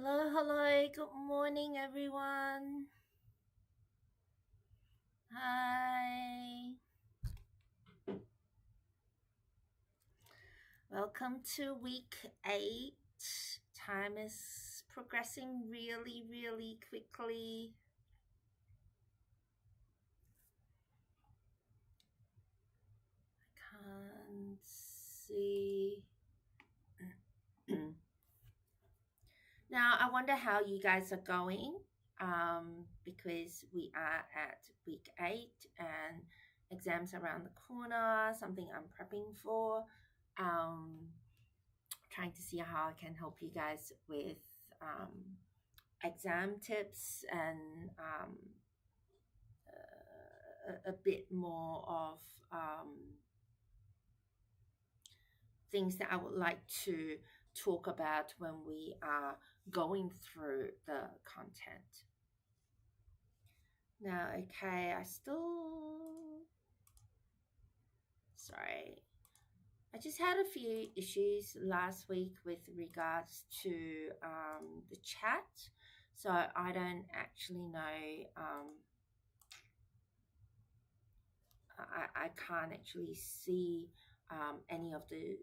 Hello, good morning, everyone. Hi. Welcome to week 8. Time is progressing really, really quickly. I can't see. Now, I wonder how you guys are going because we are at week 8 and exams around the corner, something I'm prepping for. Um, Trying to see how I can help you guys with exam tips and a bit more of things that I would like to talk about when we are going through the content. Now, okay, sorry. I just had a few issues last week with regards to the chat. So I don't actually know, I can't actually see any of the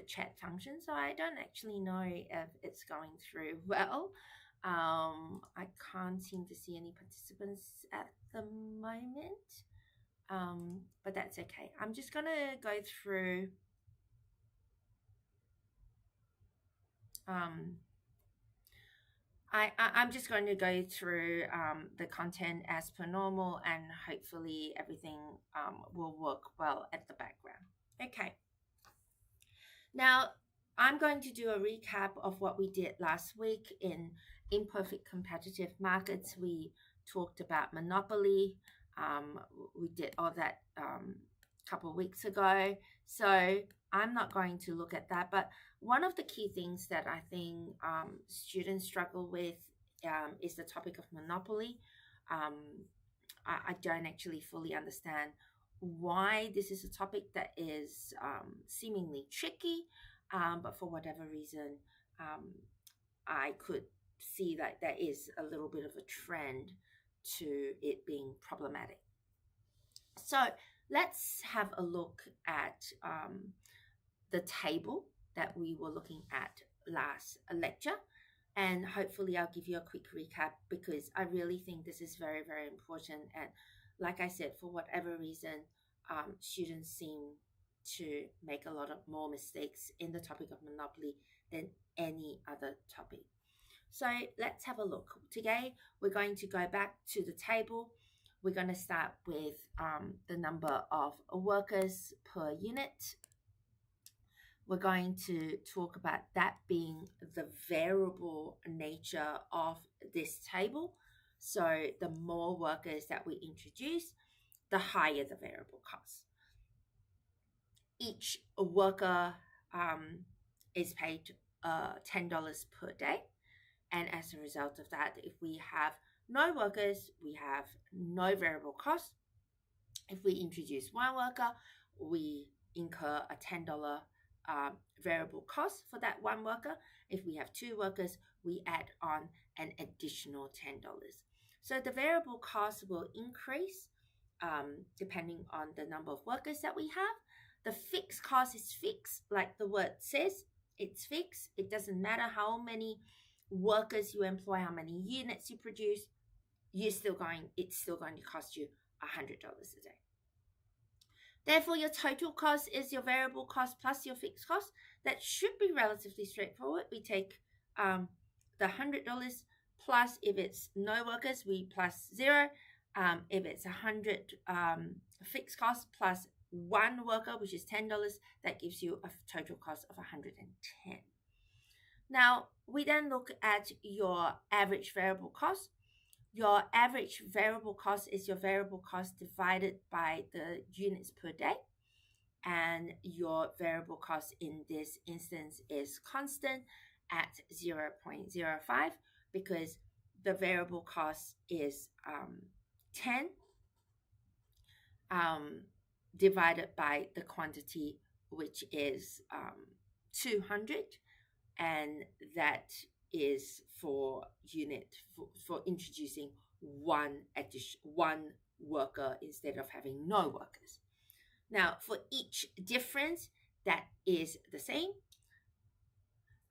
chat functions. So I don't actually know if it's going through well. I can't seem to see any participants at the moment, but that's okay. I'm just going to go through I'm just going to go through the content as per normal, and hopefully everything will work well at the background. Okay. Now, I'm going to do a recap of what we did last week in imperfect competitive markets. We talked about monopoly. We did all that a couple of weeks ago. So I'm not going to look at that. But one of the key things that I think students struggle with is the topic of monopoly. I don't actually fully understand why this is a topic that is seemingly tricky, but for whatever reason, I could see that there is a little bit of a trend to it being problematic. So let's have a look at the table that we were looking at last lecture. And hopefully I'll give you a quick recap because I really think this is very, very important. And like I said, for whatever reason, students seem to make a lot of more mistakes in the topic of monopoly than any other topic. So let's have a look. Today, we're going to go back to the table. We're going to start with the number of workers per unit. We're going to talk about that being the variable nature of this table. So the more workers that we introduce, the higher the variable cost. Each worker is paid $10 per day. And as a result of that, if we have no workers, we have no variable cost. If we introduce one worker, we incur a $10 variable cost for that one worker. If we have two workers, we add on an additional $10. So the variable cost will increase depending on the number of workers that we have. The fixed cost is fixed, like the word says, it's fixed. It doesn't matter how many workers you employ, how many units you produce, it's still going to cost you $100 a day. Therefore, your total cost is your variable cost plus your fixed cost. That should be relatively straightforward. We take the $100 plus, if it's no workers, we plus zero. If it's 100 fixed cost plus one worker, which is $10, that gives you a total cost of 110. Now, we then look at your average variable cost. Your average variable cost is your variable cost divided by the units per day. And your variable cost in this instance is constant at 0.05 because the variable cost is 10 divided by the quantity, which is 200. And that is for introducing one worker instead of having no workers. Now, for each difference, that is the same.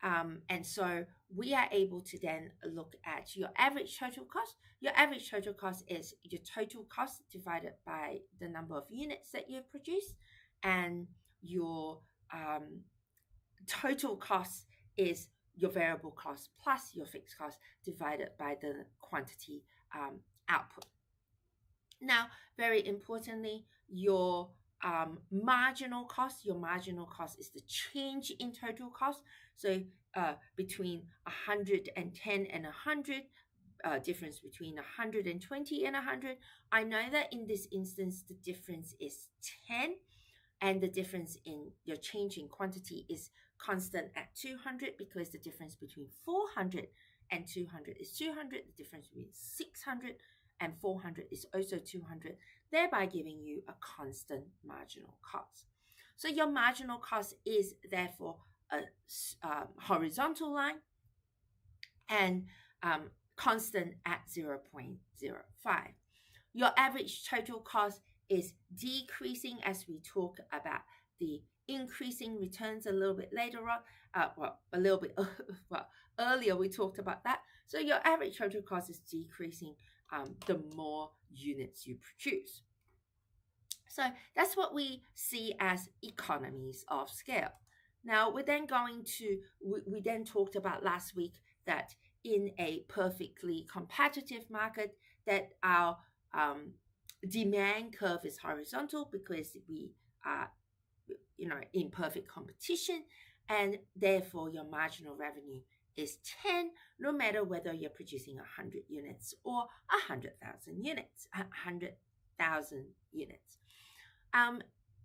And so we are able to then look at your average total cost. Your average total cost is your total cost divided by the number of units that you've produced, and your total cost is your variable cost plus your fixed cost divided by the quantity output. Now, very importantly, your marginal cost is the change in total cost. So between 110 and 100, difference between 120 and 100. I know that in this instance, the difference is 10, and the difference in your change in quantity is constant at 200, because the difference between 400 and 200 is 200. The difference between 600 and 400 is also 200, thereby giving you a constant marginal cost. So your marginal cost is therefore a horizontal line and constant at 0.05. Your average total cost is decreasing as we talk about the increasing returns a little bit later on. Earlier we talked about that. So your average total cost is decreasing the more units you produce. So that's what we see as economies of scale. Now we're then we then talked about last week that in a perfectly competitive market that our demand curve is horizontal because we are in perfect competition, and therefore your marginal revenue is 10, no matter whether you're producing 100 units or 100,000 units.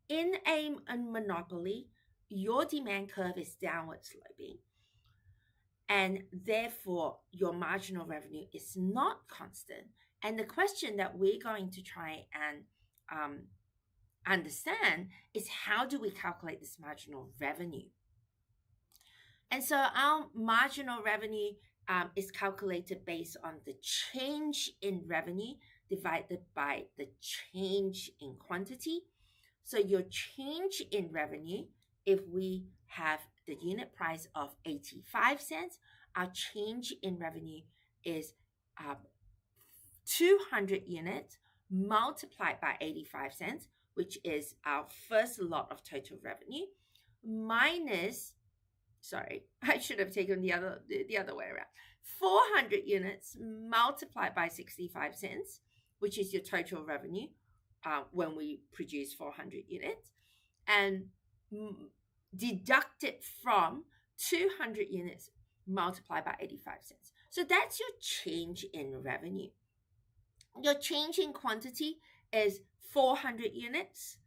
In a monopoly, your demand curve is downward sloping, and therefore your marginal revenue is not constant. And the question that we're going to try and understand is, how do we calculate this marginal revenue? And so our marginal revenue is calculated based on the change in revenue divided by the change in quantity. So your change in revenue, if we have the unit price of 85 cents, our change in revenue is 200 units multiplied by 85 cents, which is our first lot of total revenue, minus, sorry, I should have taken the other way around, 400 units multiplied by 65 cents, which is your total revenue when we produce 400 units, and deducted from 200 units multiplied by 85 cents. So that's your change in revenue. Your change in quantity is 400 units,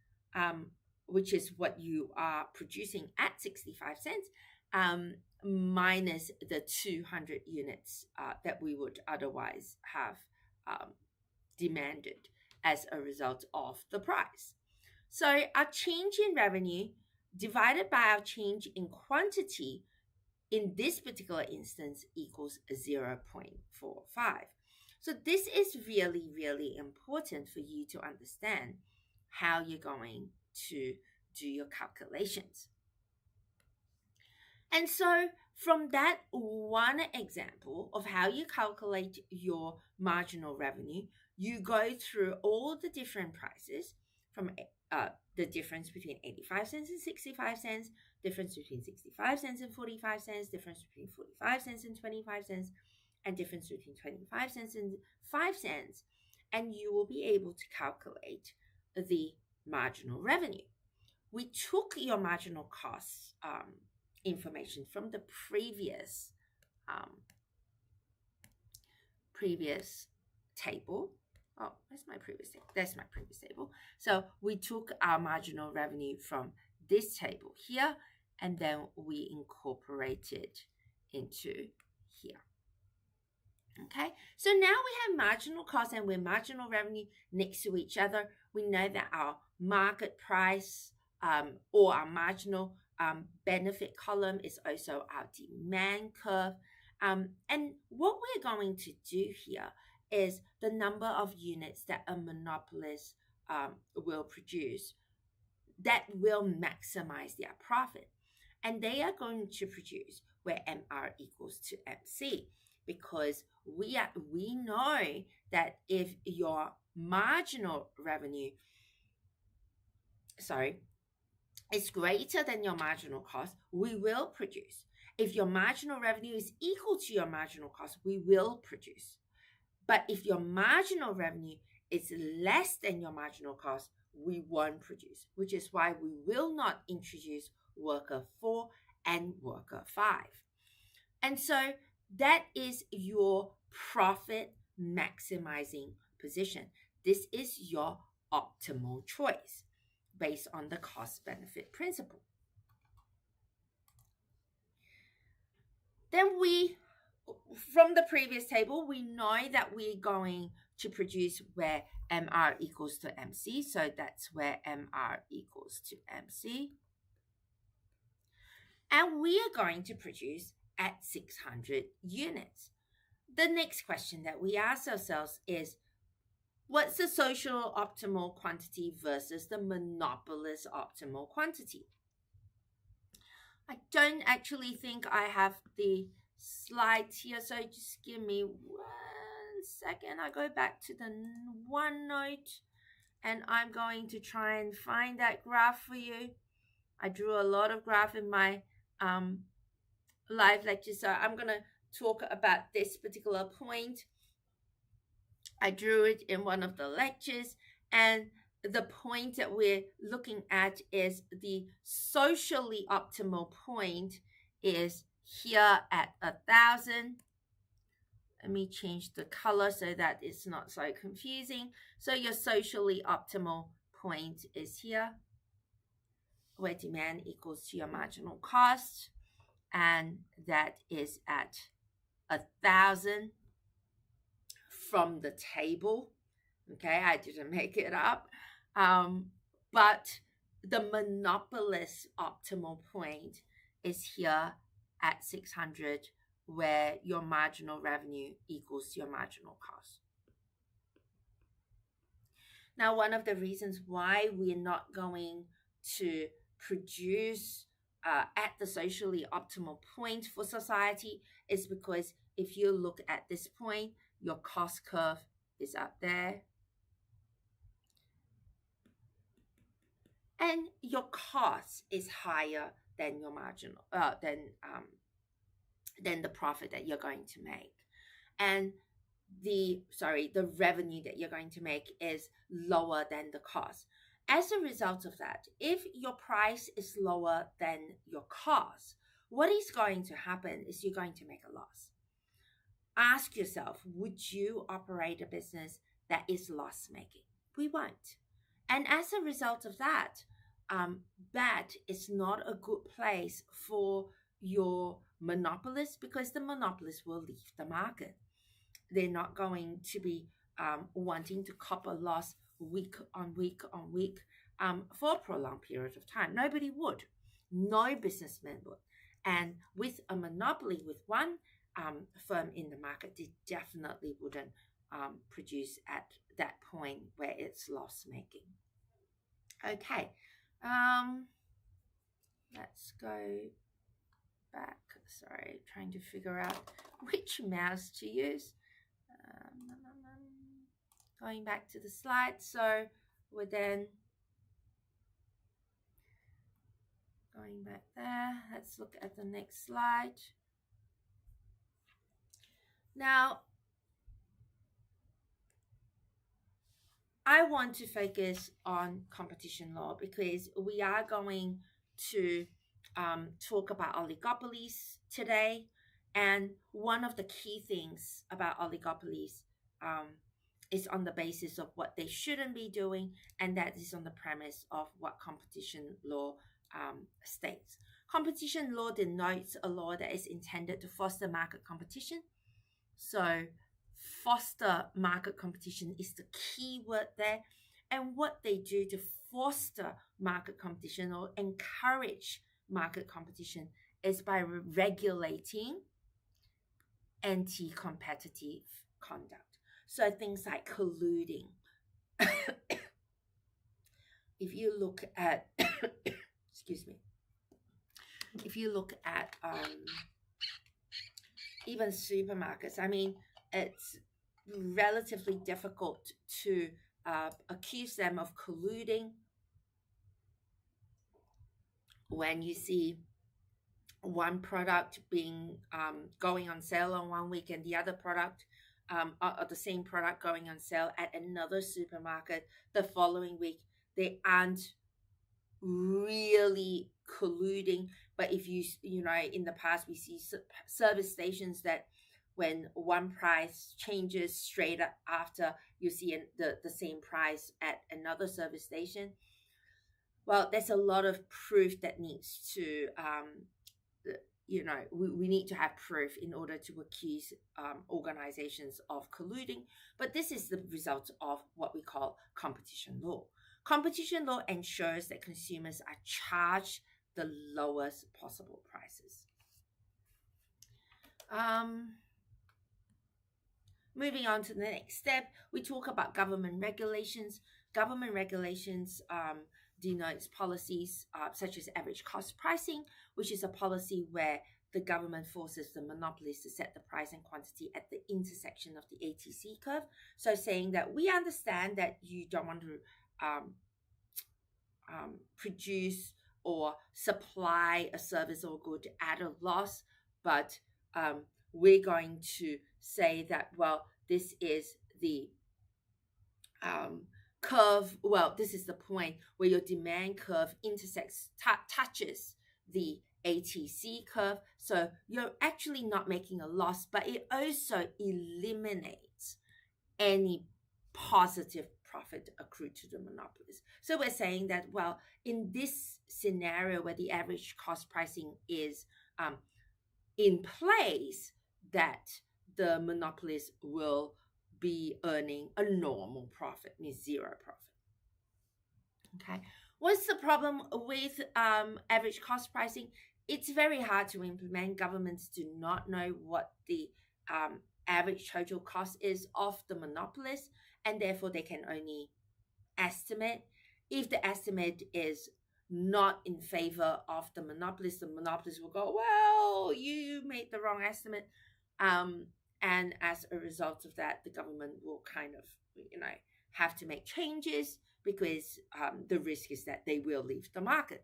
which is what you are producing at 65 cents, minus the 200 units that we would otherwise have demanded as a result of the price. So our change in revenue divided by our change in quantity in this particular instance equals 0.45. So this is really, really important for you to understand how you're going to do your calculations. And so from that one example of how you calculate your marginal revenue, you go through all the different prices from the difference between 85 cents and 65 cents, difference between 65 cents and 45 cents, difference between 45 cents and 25 cents, and difference between 25 cents and 5 cents, and you will be able to calculate the marginal revenue. We took your marginal cost information from the previous table. Oh, that's my previous table. That's my previous table. So we took our marginal revenue from this table here, and then we incorporated into here. Okay, so now we have marginal cost and with marginal revenue next to each other. We know that our market price or our marginal benefit column is also our demand curve. And what we're going to do here is the number of units that a monopolist will produce that will maximize their profit. And they are going to produce where MR equals to MC, because we know that if your marginal revenue, is greater than your marginal cost, we will produce. If your marginal revenue is equal to your marginal cost, we will produce. But if your marginal revenue is less than your marginal cost, we won't produce, which is why we will not introduce worker 4 and worker 5. And so that is your profit maximizing position. This is your optimal choice based on the cost-benefit principle. Then from the previous table, we know that we're going to produce where MR equals to MC. So that's where MR equals to MC. And we are going to produce at 600 units. The next question that we ask ourselves is, what's the social optimal quantity versus the monopolist optimal quantity? I don't actually think I have the slides here, so just give me 1 second. I go back to the OneNote and I'm going to try and find that graph for you. I drew a lot of graph in my live lecture, so I'm going to talk about this particular point. I drew it in one of the lectures, and the point that we're looking at is the socially optimal point is here at 1,000. Let me change the color so that it's not so confusing. So your socially optimal point is here, where demand equals to your marginal cost, and that is at 1,000 from the table. Okay, I didn't make it up. But the monopolist optimal point is here at 600, where your marginal revenue equals to your marginal cost. Now, one of the reasons why we're not going to produce at the socially optimal point for society is because if you look at this point, your cost curve is up there. And your cost is higher than your marginal, than the profit that you're going to make. And the revenue that you're going to make is lower than the cost. As a result of that, if your price is lower than your cost, what is going to happen is you're going to make a loss. Ask yourself, would you operate a business that is loss-making? We won't. And as a result of that, that is not a good place for your monopolist, because the monopolist will leave the market. They're not going to be wanting to cop a loss week on week on week for a prolonged period of time. Nobody would. No businessman would. And with a monopoly, with one firm in the market, they definitely wouldn't produce at that point where it's loss-making. Okay, let's go back. Sorry, trying to figure out which mouse to use. Going back to the slide. So we're then going back there. Let's look at the next slide. Now, I want to focus on competition law because we are going to talk about oligopolies today. And one of the key things about oligopolies is on the basis of what they shouldn't be doing, and that is on the premise of what competition law states. Competition law denotes a law that is intended to foster market competition. So foster market competition is the key word there. And what they do to foster market competition or encourage market competition is by regulating anti-competitive conduct. So things like colluding. If you look at, excuse me, if you look at even supermarkets, I mean, it's relatively difficult to accuse them of colluding when you see one product being going on sale on one week and the other product or the same product going on sale at another supermarket the following week. They aren't really colluding, but if you know, in the past we see service stations that when one price changes straight after, you see the same price at another service station. Well, there's a lot of proof that needs to we need to have proof in order to accuse organizations of colluding. But this is the result of what we call competition law. Competition law ensures that consumers are charged the lowest possible prices. Moving on to the next step, we talk about government regulations. Government regulations denotes policies such as average cost pricing, which is a policy where the government forces the monopolies to set the price and quantity at the intersection of the ATC curve. So saying that we understand that you don't want to produce or supply a service or good at a loss, but we're going to say that, well, this is the curve, well, this is the point where your demand curve intersects, touches the ATC curve. So you're actually not making a loss, but it also eliminates any positive profit accrued to the monopolies. So we're saying that, well, in this scenario where the average cost pricing is in place, that the monopolies will be earning a normal profit, means zero profit. Okay, what's the problem with average cost pricing? It's very hard to implement. Governments do not know what the average total cost is of the monopolist, and therefore they can only estimate. If the estimate is not in favor of the monopolist will go, well, you made the wrong estimate. And as a result of that, the government will kind of, have to make changes because the risk is that they will leave the market.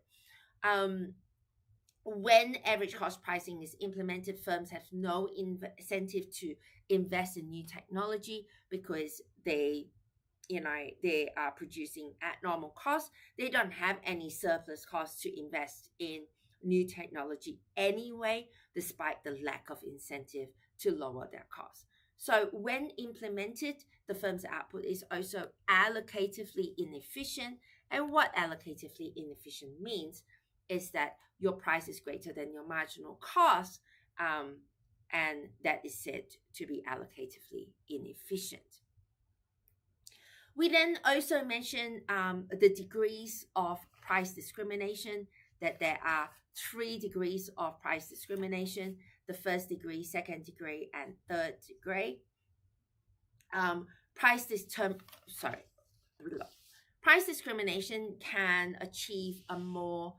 When average cost pricing is implemented, firms have no incentive to invest in new technology because they are producing at normal cost. They don't have any surplus costs to invest in new technology anyway, despite the lack of incentive to lower their costs. So when implemented, the firm's output is also allocatively inefficient. And what allocatively inefficient means is that your price is greater than your marginal cost, and that is said to be allocatively inefficient. We then also mention the degrees of price discrimination, that there are 3 degrees of price discrimination: the first degree, second degree, and third degree. Price discrimination can achieve a more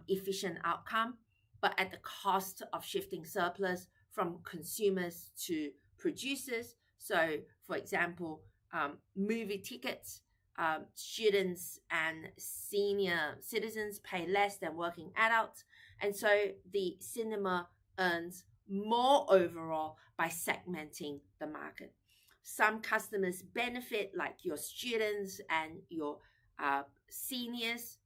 efficient outcome, but at the cost of shifting surplus from consumers to producers. So, for example, movie tickets, students and senior citizens pay less than working adults, and so the cinema earns more overall by segmenting the market. Some customers benefit, like your students and your seniors.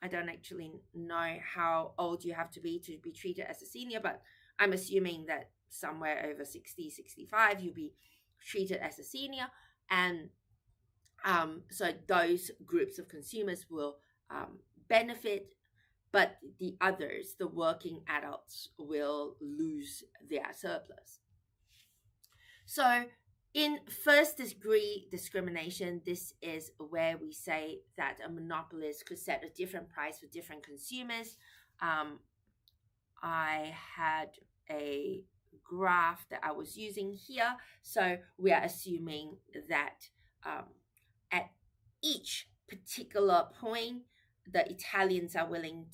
I don't actually know how old you have to be treated as a senior, but I'm assuming that somewhere over 60, 65, you'll be treated as a senior. And so those groups of consumers will benefit, but the others, the working adults, will lose their surplus. So in first degree discrimination, this is where we say that a monopolist could set a different price for different consumers. I had a graph that I was using here. So we are assuming that at each particular point, the Italians are willing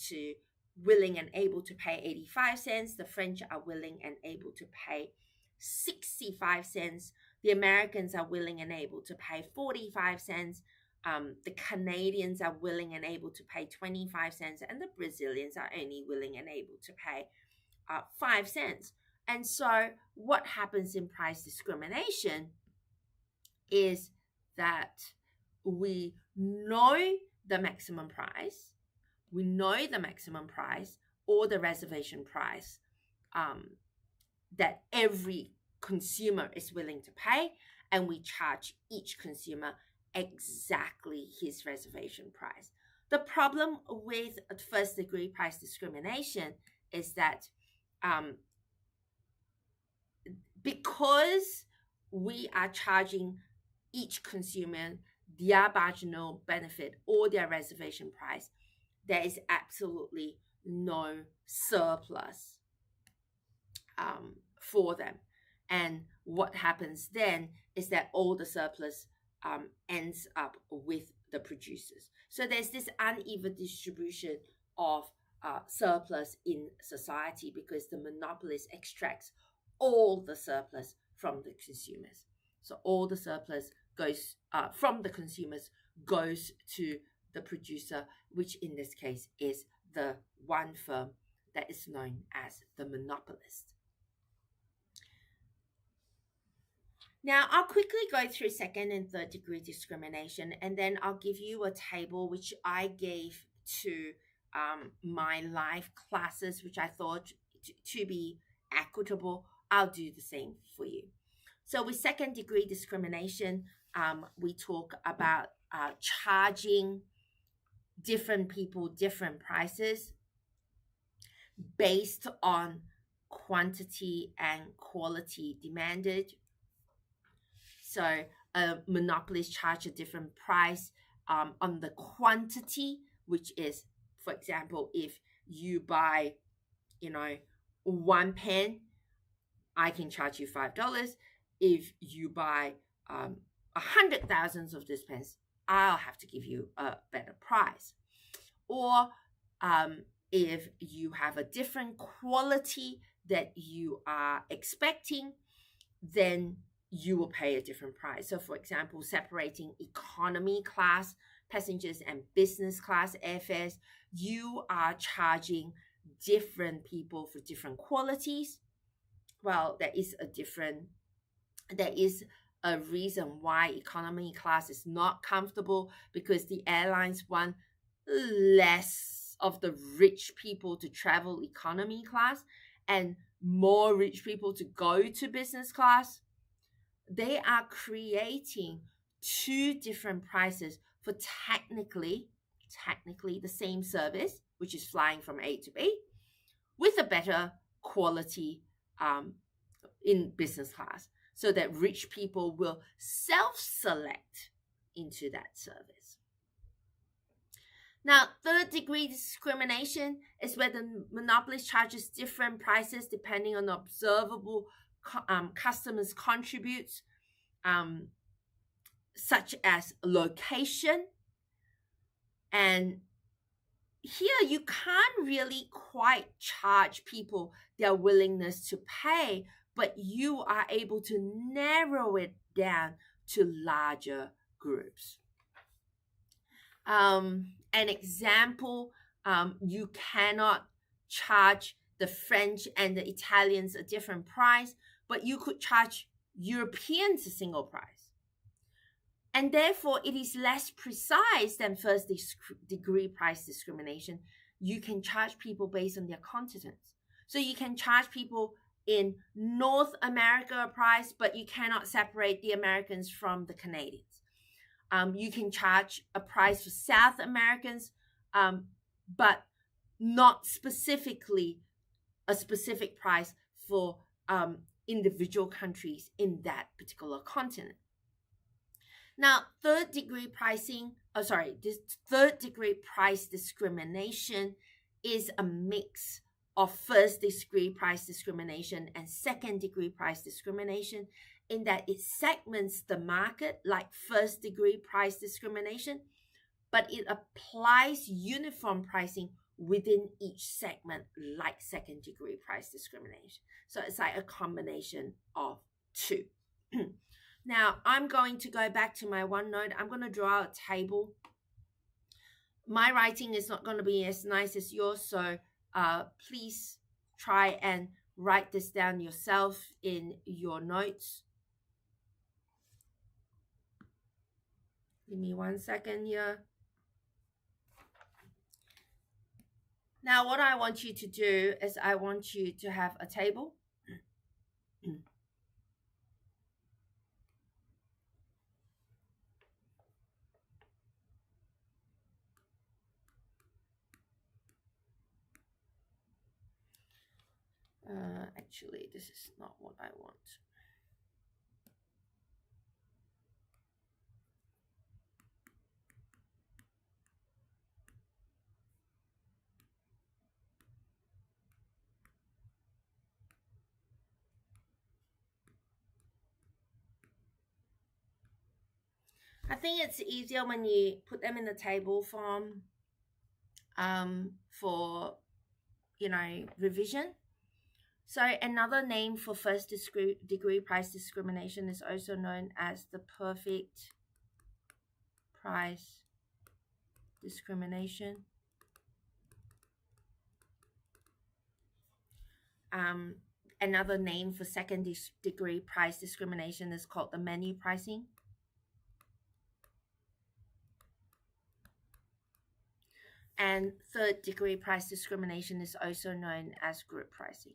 and able to pay 85 cents. The French are willing and able to pay 65 cents. The Americans are willing and able to pay 45 cents. The Canadians are willing and able to pay 25 cents, and the Brazilians are only willing and able to pay 5 cents. And so what happens in price discrimination is that we know the maximum price, or the reservation price that every consumer is willing to pay, and we charge each consumer exactly his reservation price. The problem with first degree price discrimination is that because we are charging each consumer their marginal benefit or their reservation price, there is absolutely no surplus for them. And what happens then is that all the surplus ends up with the producers. So there's this uneven distribution of surplus in society because the monopolist extracts all the surplus from the consumers. So all the surplus goes from the consumers goes to the producer, which in this case is the one firm that is known as the monopolist. Now, I'll quickly go through second and third degree discrimination, and then I'll give you a table which I gave to my live classes, which I thought to be equitable. I'll do the same for you. So with second degree discrimination, we talk about charging different people different prices based on quantity and quality demanded. So a monopolist charge a different price on the quantity, which is, for example, if you buy, 1 pen, I can charge you $5. If you buy 100,000 of these pens, I'll have to give you a better price. Or if you have a different quality that you are expecting, then you will pay a different price. So for example, separating economy class passengers and business class airfares, you are charging different people for different qualities. Well, there is a reason why economy class is not comfortable, because the airlines want less of the rich people to travel economy class and more rich people to go to business class. They are creating two different prices for technically the same service, which is flying from A to B, with a better quality in business class, so that rich people will self-select into that service. Now, third degree discrimination is where the monopolist charges different prices depending on observable customers' contributes, such as location. And here you can't really quite charge people their willingness to pay, but you are able to narrow it down to larger groups. An example, you cannot charge the French and the Italians a different price, but you could charge Europeans a single price. And therefore, it is less precise than first degree price discrimination. You can charge people based on their continents. So you can charge people in North America a price, but you cannot separate the Americans from the Canadians. You can charge a price for South Americans, but not specifically a specific price for individual countries in that particular continent. Now, third degree price discrimination is a mix of first degree price discrimination and second degree price discrimination, in that it segments the market like first degree price discrimination, but it applies uniform pricing within each segment like second degree price discrimination. So it's like a combination of two. Now I'm going to go back to my OneNote. I'm going to draw a table. My writing is not going to be as nice as yours, so please try and write this down yourself in your notes. Give me 1 second here. Now, what I want you to do is I want you to have a table. Actually, this is not what I want. I think it's easier when you put them in the table form for, revision. So another name for first degree price discrimination is also known as the perfect price discrimination. Another name for second degree price discrimination is called the menu pricing. And third degree price discrimination is also known as group pricing.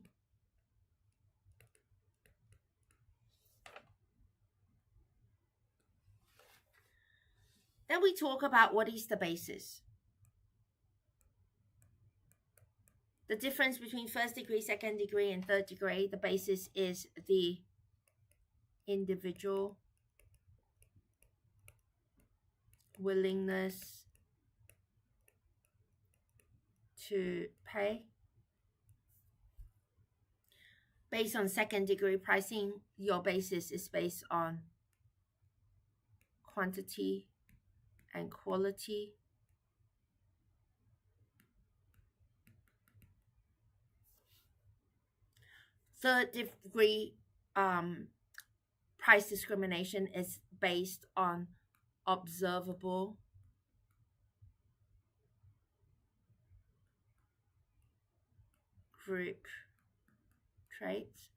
Then we talk about what is the basis. The difference between first degree, second degree, and third degree, the basis is the individual willingness to pay. Based on second degree pricing, your basis is based on quantity and quality. Third degree price discrimination is based on observable group traits.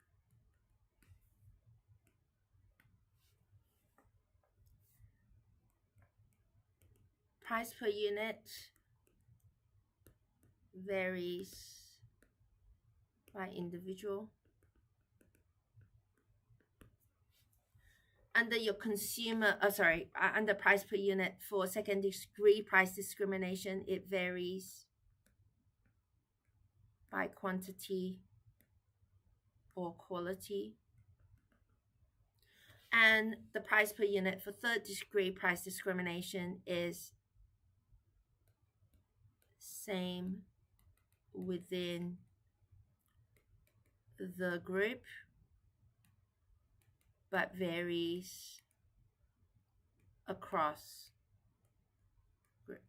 Price per unit varies by individual. Under your under price per unit for second degree price discrimination, it varies by quantity or quality. And the price per unit for third degree price discrimination is same within the group, but varies across groups.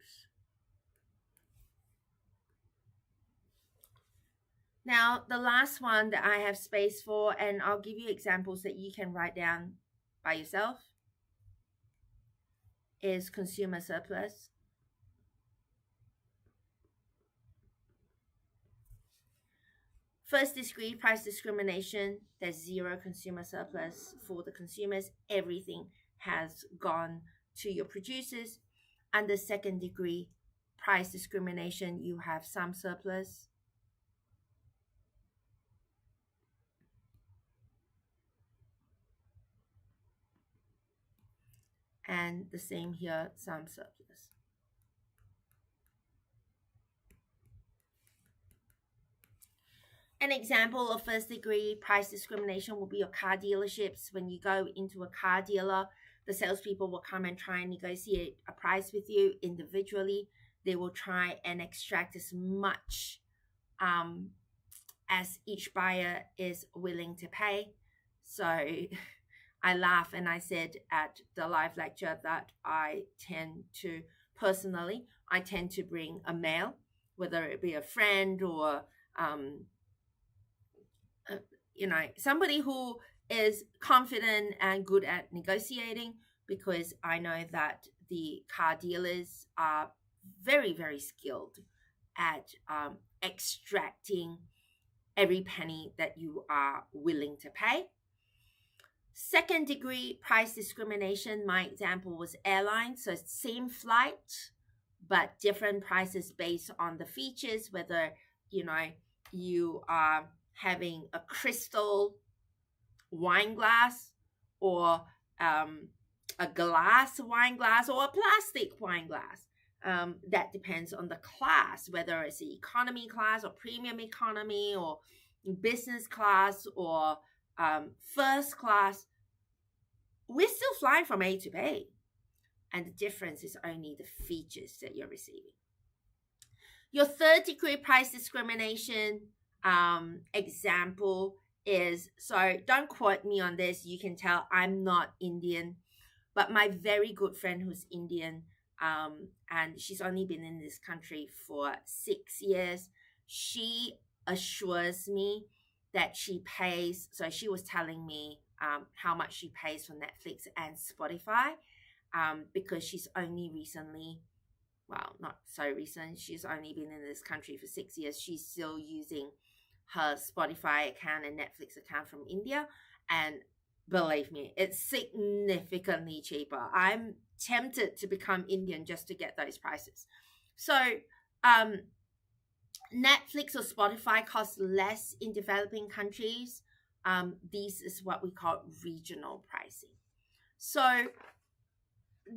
Now, the last one that I have space for, and I'll give you examples that you can write down by yourself, is consumer surplus. First degree price discrimination, there's zero consumer surplus for the consumers. Everything has gone to your producers. Under second degree price discrimination, you have some surplus. And the same here, some surplus. An example of first degree price discrimination will be your car dealerships. When you go into a car dealer, the salespeople will come and try and negotiate a price with you individually. They will try and extract as much as each buyer is willing to pay. So I laugh and I said at the live lecture that I tend to bring a male, whether it be a friend or somebody who is confident and good at negotiating, because I know that the car dealers are very, very skilled at extracting every penny that you are willing to pay. Second degree price discrimination, my example was airlines. So same flight, but different prices based on the features, whether, you are having a crystal wine glass or a glass wine glass or a plastic wine glass. That depends on the class, whether it's the economy class or premium economy or business class or first class. We're still flying from A to B, and the difference is only the features that you're receiving. Your third degree price discrimination example is, so don't quote me on this, you can tell I'm not Indian, but my very good friend who's Indian, and she's only been in this country for 6 years, she assures me that she pays, so she was telling me how much she pays for Netflix and Spotify, because she's only recently, well, not so recent, she's only been in this country for 6 years, she's still using her Spotify account and Netflix account from India, and believe me, it's significantly cheaper. I'm tempted to become Indian just to get those prices. So Netflix or Spotify costs less in developing countries. This is what we call regional pricing. So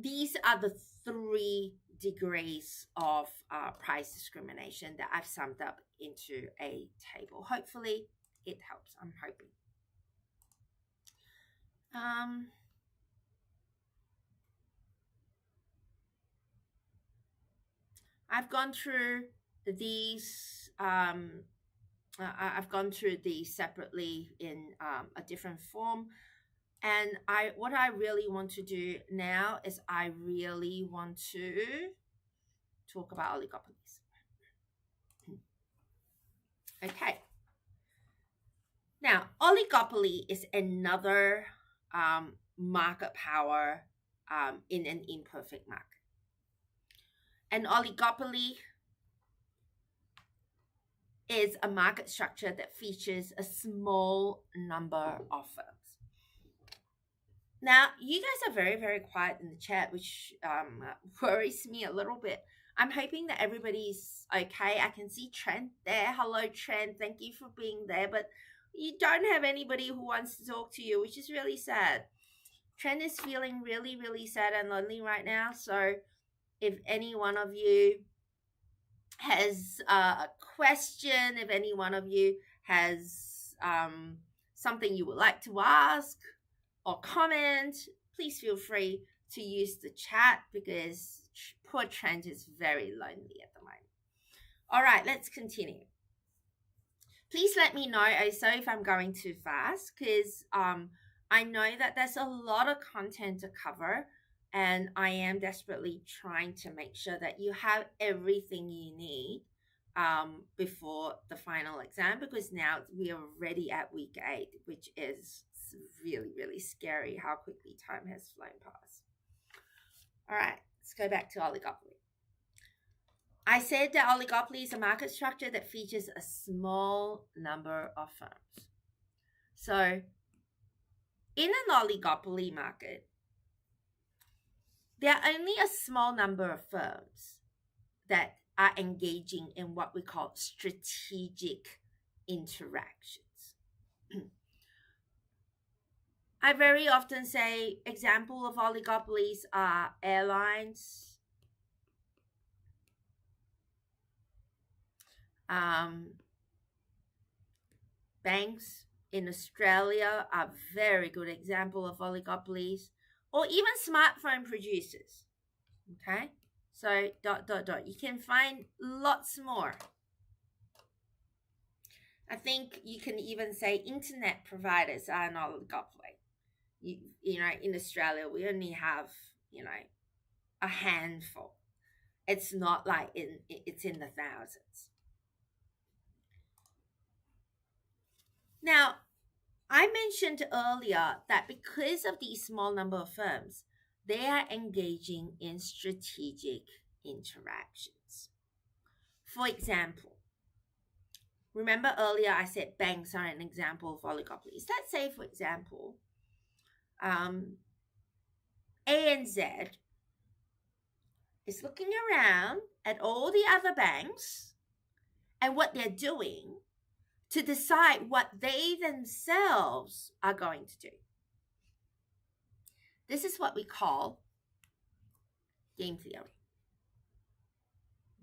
these are the 3 degrees of price discrimination that I've summed up into a table. Hopefully it helps. I'm hoping. I've gone through these. I've gone through these separately in a different form, and what I really want to do now is I really want to talk about oligopolies. Okay. Now, oligopoly is another market power in an imperfect market. An oligopoly is a market structure that features a small number of firms. Now, you guys are very, very quiet in the chat, which worries me a little bit. I'm hoping that everybody's okay. I can see Trent there. Hello, Trent. Thank you for being there. But you don't have anybody who wants to talk to you, which is really sad. Trent is feeling really, really sad and lonely right now. So if any one of you has a question, if any one of you has something you would like to ask or comment, please feel free to use the chat, because poor Trent is very lonely at the moment. All right, let's continue. Please let me know also if I'm going too fast, because I know that there's a lot of content to cover, and I am desperately trying to make sure that you have everything you need before the final exam, because now we are already at week 8, which is really, really scary how quickly time has flown past. All right, let's go back to oligopoly. I said that oligopoly is a market structure that features a small number of firms. So in an oligopoly market, there are only a small number of firms that are engaging in what we call strategic interactions. I very often say example of oligopolies are airlines, banks in Australia are very good example of oligopolies, or even smartphone producers. Okay, so ... You can find lots more. I think you can even say internet providers are an oligopoly. You know, in Australia, we only have, you know, a handful. It's not like it's in the thousands. Now, I mentioned earlier that because of the small number of firms, they are engaging in strategic interactions. For example, remember earlier I said banks are an example of oligopolies. Let's say, for example, ANZ is looking around at all the other banks and what they're doing to decide what they themselves are going to do. This is what we call game theory.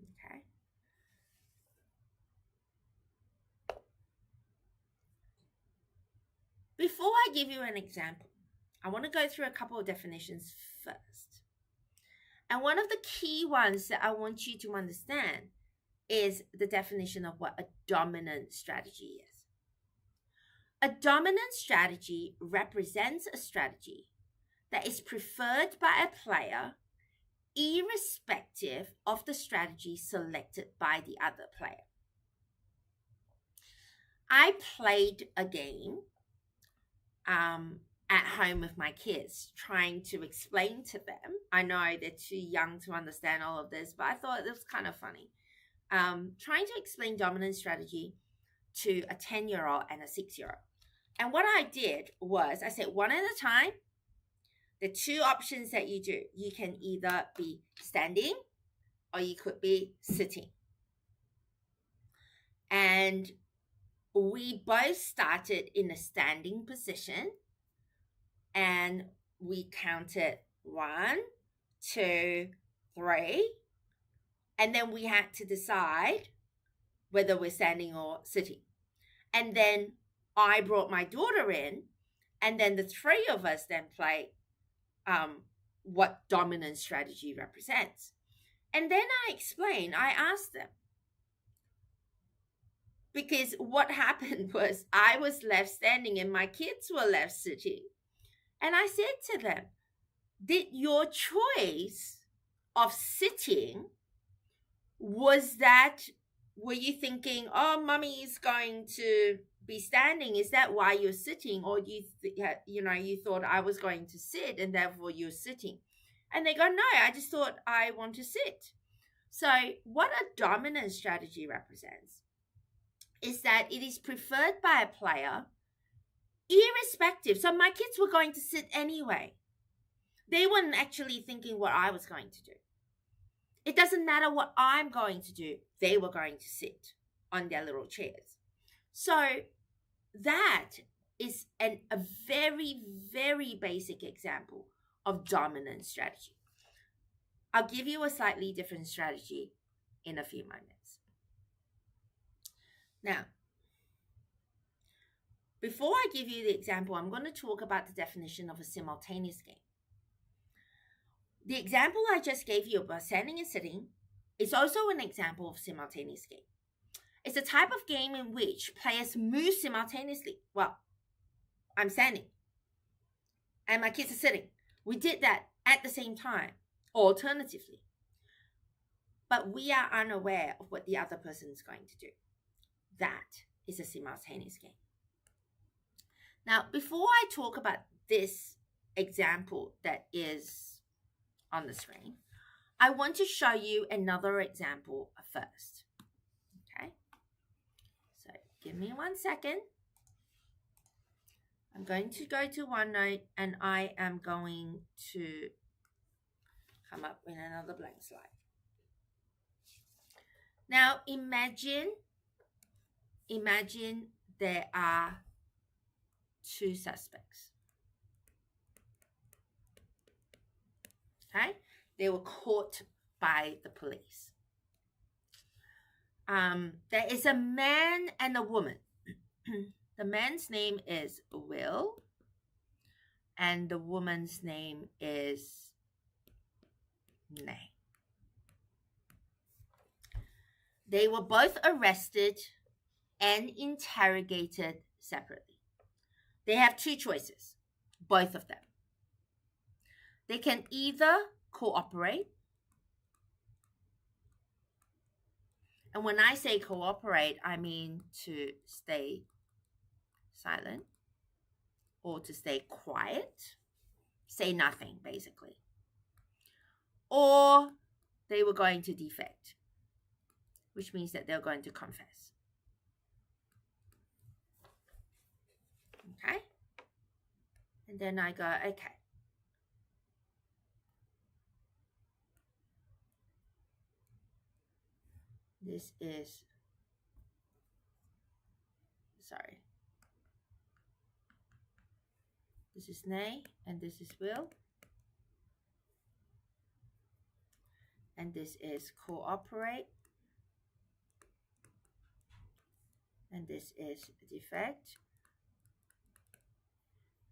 Okay. Before I give you an example, I want to go through a couple of definitions first. And one of the key ones that I want you to understand is the definition of what a dominant strategy is. A dominant strategy represents a strategy that is preferred by a player irrespective of the strategy selected by the other player. I played a game at home with my kids, trying to explain to them. I know they're too young to understand all of this, but I thought it was kind of funny. Trying to explain dominant strategy to a 10-year-old and a 6-year-old. And what I did was I said, one at a time, the two options that you do, you can either be standing or you could be sitting. And we both started in a standing position and we counted 1, 2, 3. And then we had to decide whether we're standing or sitting. And then I brought my daughter in, and then the three of us then played what dominant strategy represents. And then I explained, I asked them. Because what happened was I was left standing and my kids were left sitting. And I said to them, did your choice of sitting, were you thinking, oh, mommy is going to be standing? Is that why you're sitting? Or you thought I was going to sit and therefore you're sitting? And they go, no, I just thought I want to sit. So what a dominant strategy represents is that it is preferred by a player irrespective. So my kids were going to sit anyway. They weren't actually thinking what I was going to do. It doesn't matter what I'm going to do. They were going to sit on their little chairs. So that is a very, very basic example of dominant strategy. I'll give you a slightly different strategy in a few moments. Now, before I give you the example, I'm going to talk about the definition of a simultaneous game. The example I just gave you about standing and sitting is also an example of simultaneous game. It's a type of game in which players move simultaneously. Well, I'm standing and my kids are sitting. We did that at the same time, alternatively. But we are unaware of what the other person is going to do. That is a simultaneous game. Now, before I talk about this example that is on the screen, I want to show you another example first. Okay, so give me 1 second. I'm going to go to OneNote and I am going to come up with another blank slide. Now imagine there are 2 suspects. Okay, they were caught by the police. There is a man and a woman. The man's name is Will, and the woman's name is Nay. They were both arrested and interrogated separately. They have two choices, both of them. They can either cooperate, and when I say cooperate, I mean to stay silent or to stay quiet, say nothing basically. Or they were going to defect, which means that they're going to confess. Okay? And then I go, okay. This is, sorry. This is nay, and this is will. And this is cooperate. And this is defect.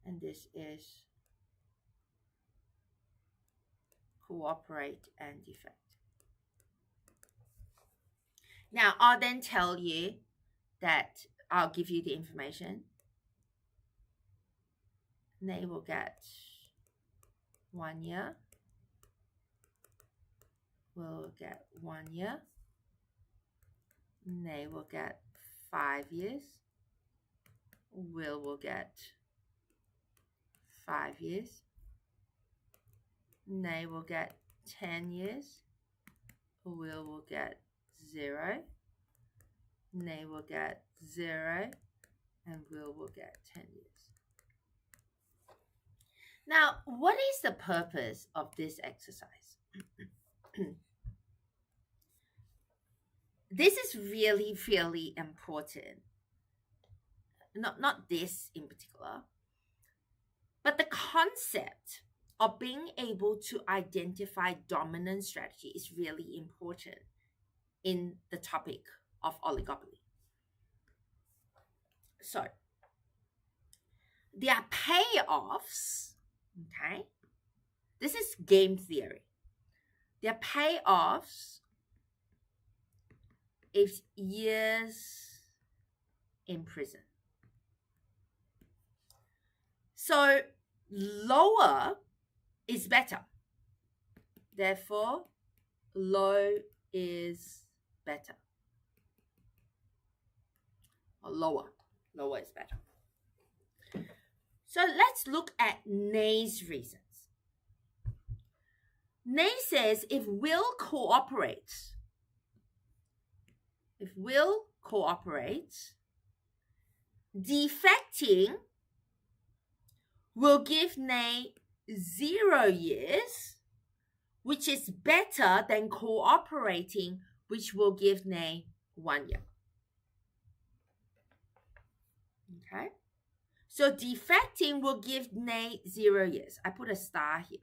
And this is cooperate and defect. Now, I'll then tell you that I'll give you the information. They will get 1 year. Will get 1 year. They will get 5 years. Will get 5 years. They will get 10 years. Will get 0. They will get 0. And will get 10 years. Now, what is the purpose of this exercise? This is really, really important. Not this in particular, but the concept of being able to identify dominant strategy is really important in the topic of oligopoly. So, there are payoffs, okay? This is game theory. There are payoffs if years in prison. So lower is better. Therefore, low is better. Or lower. Lower is better. So let's look at Ney's reasons. Ney says if will cooperates, defecting will give Ney 0 years, which is better than cooperating, which will give Ney 1 year. Okay? So defecting will give Ney 0 years. I put a star here.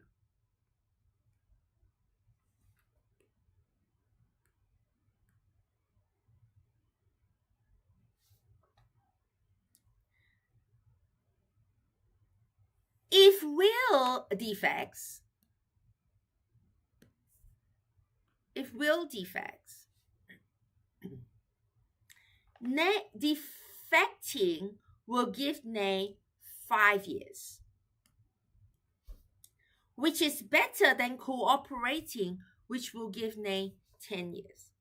If will defects, defecting will give Ney 5 years, which is better than cooperating, which will give Ney 10 years.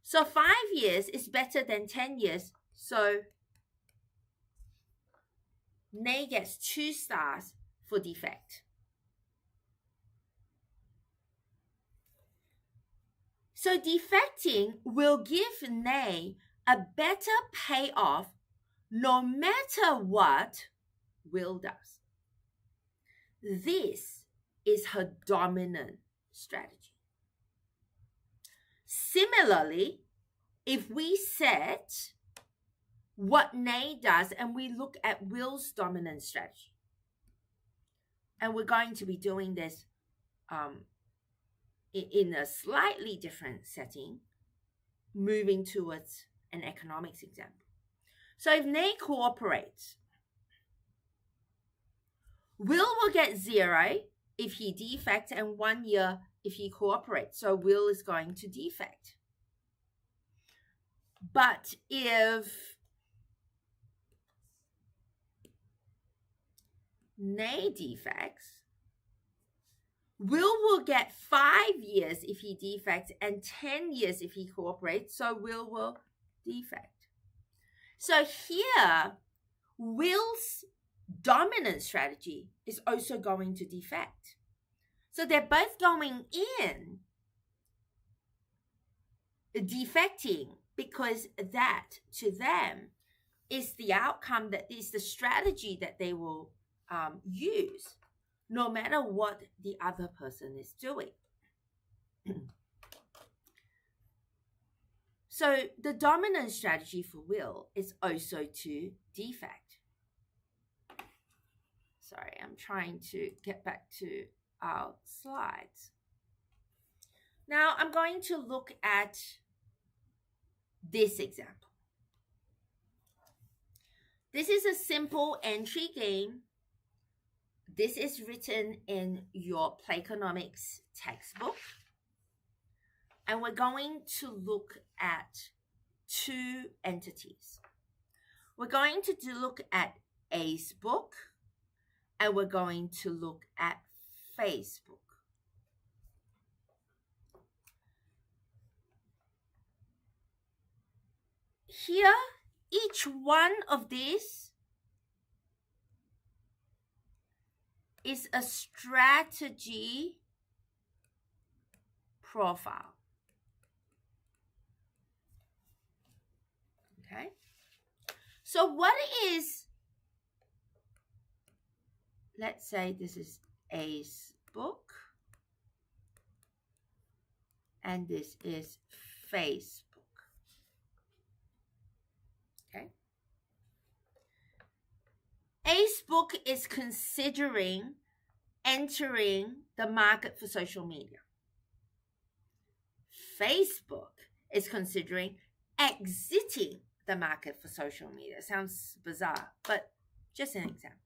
So 5 years is better than 10 years, so Ney gets 2 stars for defect. So defecting will give Ney a better payoff no matter what will does. This is her dominant strategy. Similarly, if we set what Ney does and we look at will's dominant strategy, and we're going to be doing this in a slightly different setting, moving towards an economics example. So if Ney cooperates, will get 0 if he defects and 1 year if he cooperates. So will is going to defect. But if nay defects, Will get 5 years if he defects and 10 years if he cooperates, so will defect. So here, Will's dominant strategy is also going to defect. So they're both going in defecting because that to them is the outcome, that is the strategy that they will use no matter what the other person is doing. So the dominant strategy for Will is also to defect. Sorry, I'm trying to get back to our slides. Now I'm going to look at this example. This is a simple entry game. This is written in your Playconomics textbook. And we're going to look at two entities. We're going to look at Facebook, and we're going to look at Facebook. Here, each one of these is a strategy profile. Okay? So what is, let's say this is Facebook, and this is Facebook. Okay? Facebook is considering entering the market for social media. Facebook is considering exiting the market for social media. Sounds bizarre, but just an example.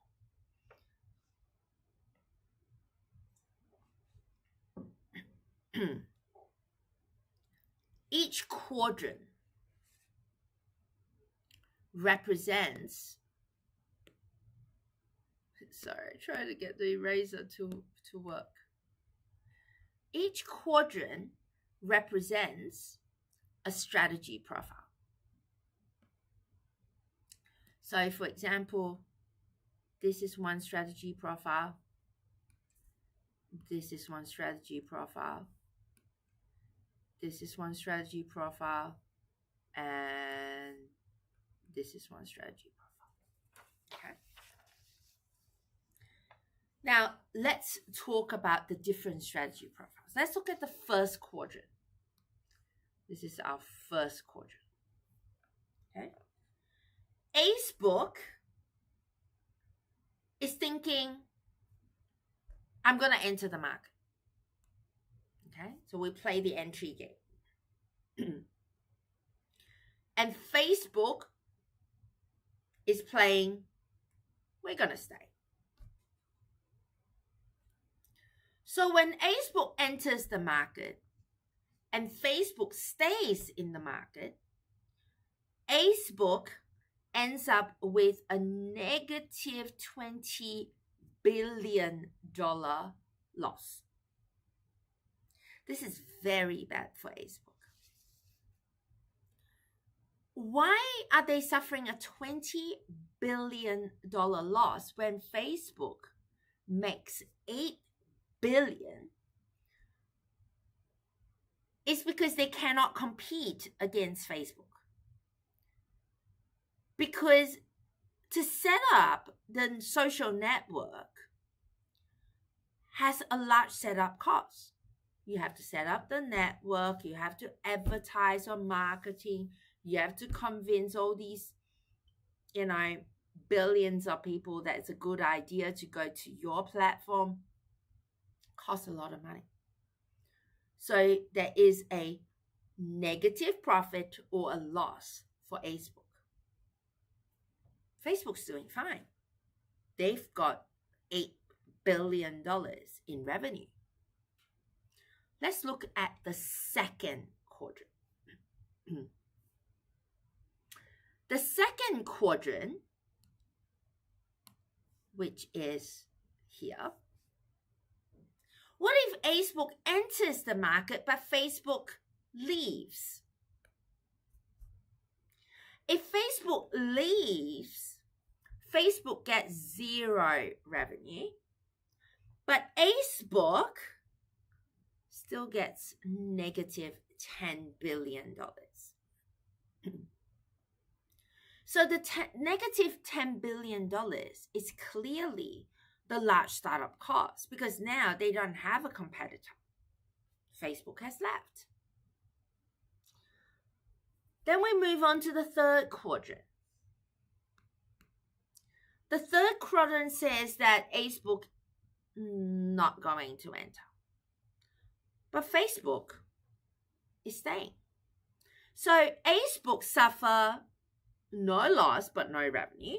Each quadrant represents, sorry, trying to get the eraser to work. Each quadrant represents a strategy profile. So for example, this is one strategy profile. This is one strategy profile. This is one strategy profile. And this is one strategy profile. Okay. Now, let's talk about the different strategy profiles. Let's look at the first quadrant. This is our first quadrant. Okay. Facebook is thinking, I'm going to enter the market. Okay, so we play the entry game. And Facebook is playing, we're going to stay. So when Facebook enters the market and Facebook stays in the market, Facebook ends up with a negative $20 billion loss. This is very bad for Facebook. Why are they suffering a $20 billion loss when Facebook makes $8 billion? It's because they cannot compete against Facebook. Because to set up the social network has a large setup cost. You have to set up the network, you have to advertise on marketing, you have to convince all these, billions of people that it's a good idea to go to your platform. Costs a lot of money. So there is a negative profit or a loss for Facebook. Facebook's doing fine. They've got $8 billion in revenue. Let's look at the second quadrant. The second quadrant which is here. What if Facebook enters the market but Facebook leaves? If Facebook leaves, Facebook gets 0 revenue, but Facebook still gets negative $10 billion. So the negative $10 billion is clearly the large startup cost, because now they don't have a competitor. Facebook has left. Then we move on to the third quadrant. The third quadrant says that Facebook not going to enter, but Facebook is staying. So Facebook suffer no loss but no revenue,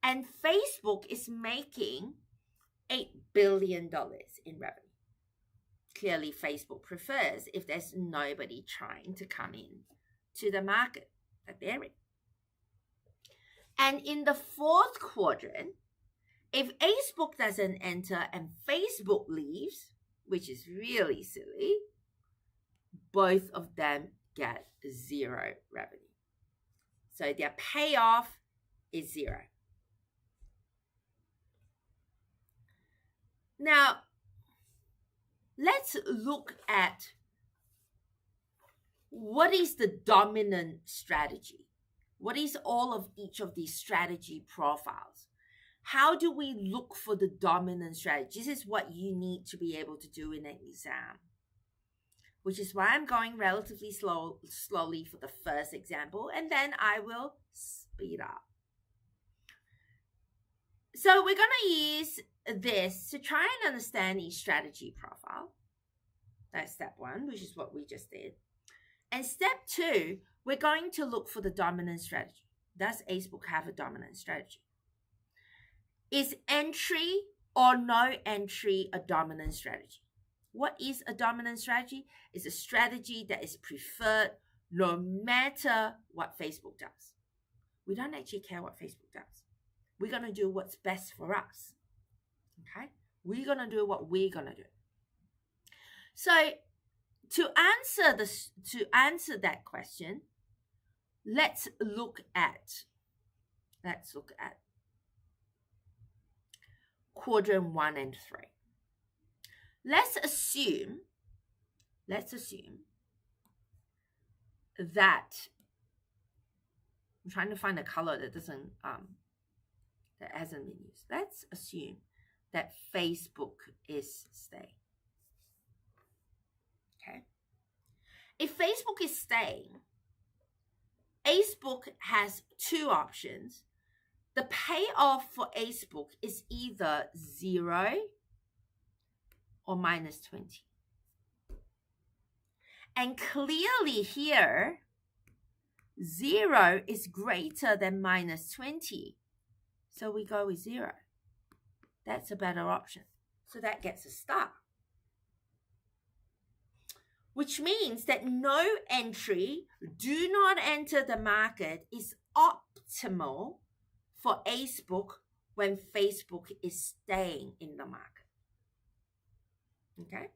and Facebook is making $8 billion in revenue. Clearly, Facebook prefers if there's nobody trying to come in to the market that they're in. And in the fourth quadrant, if Facebook doesn't enter and Facebook leaves, which is really silly, both of them get 0 revenue. So their payoff is 0. Now, let's look at what is the dominant strategy. What is all of each of these strategy profiles? How do we look for the dominant strategy? This is what you need to be able to do in an exam, which is why I'm going relatively slowly for the first example, and then I will speed up. So we're going to use this to try and understand each strategy profile. That's step 1, which is what we just did. And step 2, we're going to look for the dominant strategy. Does Facebook have a dominant strategy? Is entry or no entry a dominant strategy? What is a dominant strategy? It's a strategy that is preferred no matter what Facebook does. We don't actually care what Facebook does. We're going to do what's best for us. Okay? We're going to do what we're going to do. So to answer that question, let's look at quadrant 1 and 3. Let's assume that I'm trying to find a color that that hasn't been used. Let's assume that Facebook is staying. Okay. If Facebook is staying, Facebook has 2 options. The payoff for Facebook is either 0 or minus 20. And clearly here, 0 is greater than minus 20. So we go with 0. That's a better option. So that gets a star. Which means that no entry, do not enter the market, is optimal for Facebook when Facebook is staying in the market. Okay?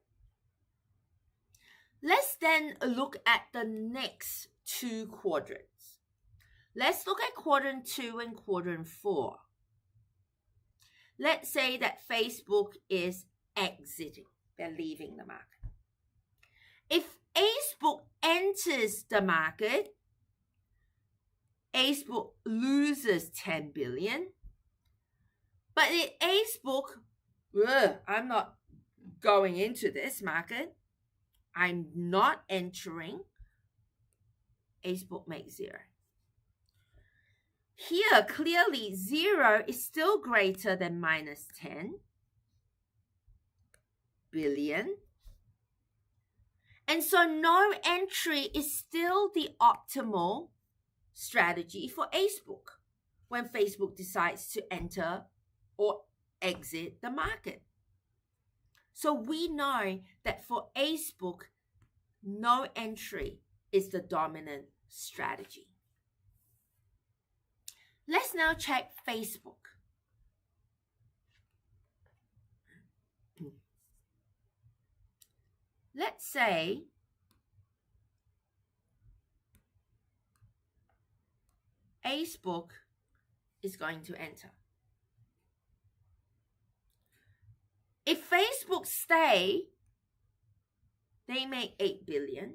Let's then look at the next 2 quadrants. Let's look at quadrant 2 and quadrant 4. Let's say that Facebook is exiting. They're leaving the market. If Facebook enters the market, Facebook loses 10 billion. But if Facebook, I'm not going into this market, I'm not entering, Facebook makes 0. Here, clearly, 0 is still greater than minus 10 billion. And so no entry is still the optimal strategy for Facebook when Facebook decides to enter or exit the market. So we know that for Facebook, no entry is the dominant strategy. Let's now check Facebook. let's say Facebook is going to enter. If Facebook stay, they make 8 billion.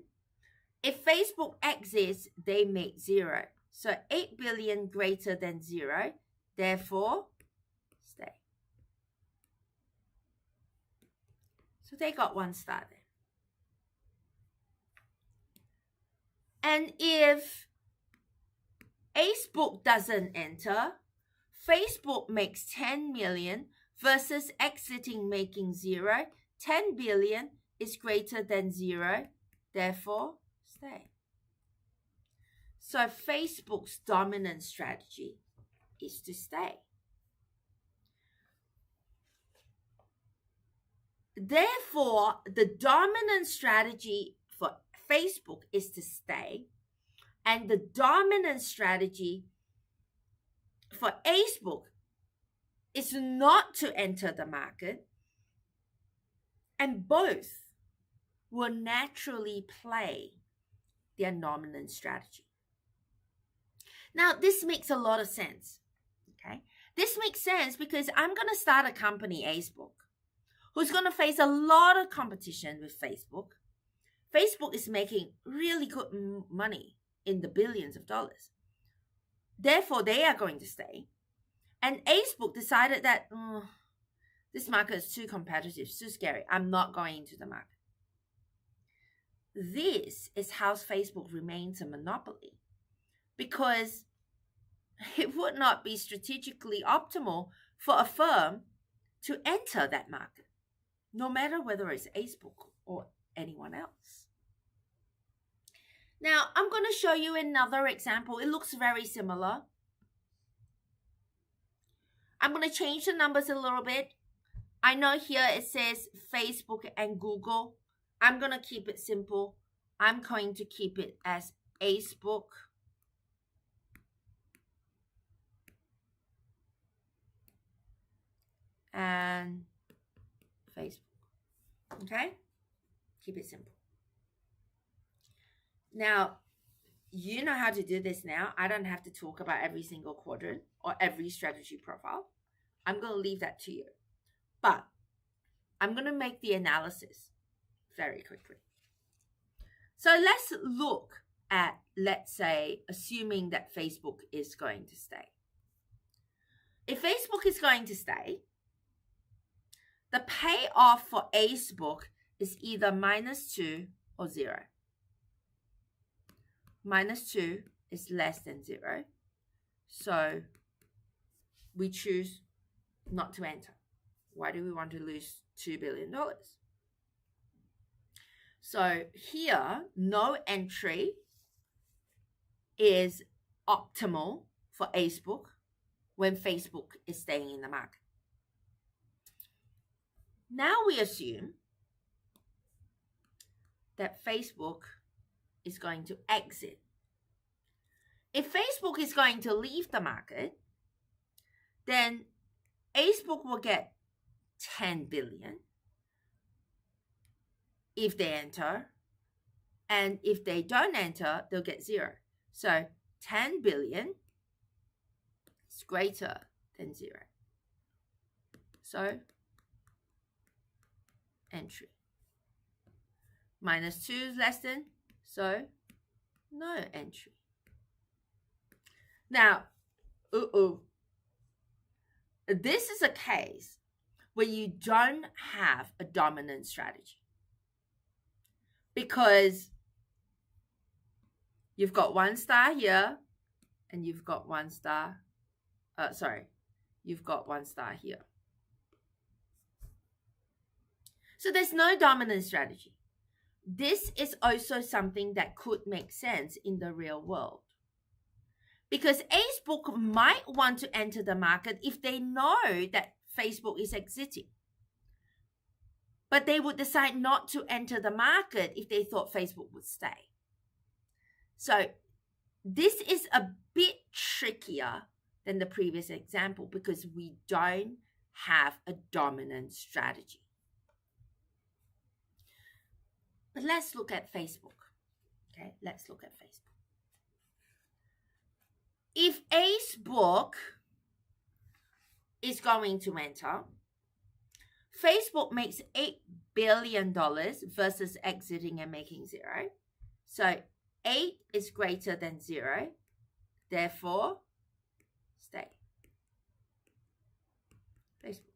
If Facebook exits, they make 0. So 8 billion greater than 0, therefore stay. So they got 1 star there. And if Facebook doesn't enter, Facebook makes 10 million versus exiting making 0. 10 billion is greater than 0, therefore stay. So Facebook's dominant strategy is to stay. Therefore, the dominant strategy for Facebook is to stay, and the dominant strategy for Facebook is not to enter the market, and both will naturally play their dominant strategy. Now, this makes a lot of sense, okay? This makes sense because I'm going to start a company, Facebook, who's going to face a lot of competition with Facebook. Facebook is making really good money in the billions of dollars. Therefore, they are going to stay. And Facebook decided that this market is too competitive, too scary. I'm not going into the market. This is how Facebook remains a monopoly, because it would not be strategically optimal for a firm to enter that market, no matter whether it's Facebook or anyone else. Now, I'm going to show you another example. It looks very similar. I'm going to change the numbers a little bit. I know here it says Facebook and Google. I'm going to keep it simple. I'm going to keep it as Facebook and Facebook. Okay? Keep it simple. Now, you know how to do this now. I don't have to talk about every single quadrant or every strategy profile. I'm going to leave that to you. But I'm going to make the analysis very quickly. So let's look at, let's say, assuming that Facebook is going to stay. If Facebook is going to stay, the payoff for Facebook is either -2 or 0. -2 is less than 0. So we choose not to enter. Why do we want to lose $2 billion? So here, no entry is optimal for Facebook when Facebook is staying in the market. Now we assume that Facebook is going to exit. If Facebook is going to leave the market, then Facebook will get 10 billion if they enter, and if they don't enter, they'll get 0. So 10 billion is greater than 0. So entry. -2 is less than, so no entry. Now, this is a case where you don't have a dominant strategy, because you've got 1 star here and you've got 1 star, you've got 1 star here. So there's no dominant strategy. This is also something that could make sense in the real world, because Facebook might want to enter the market if they know that Facebook is exiting. But they would decide not to enter the market if they thought Facebook would stay. So this is a bit trickier than the previous example because we don't have a dominant strategy. But let's look at Facebook. Okay, let's look at Facebook. If Facebook is going to enter, Facebook makes $8 billion versus exiting and making 0. So 8 is greater than 0. Therefore, stay. Facebook.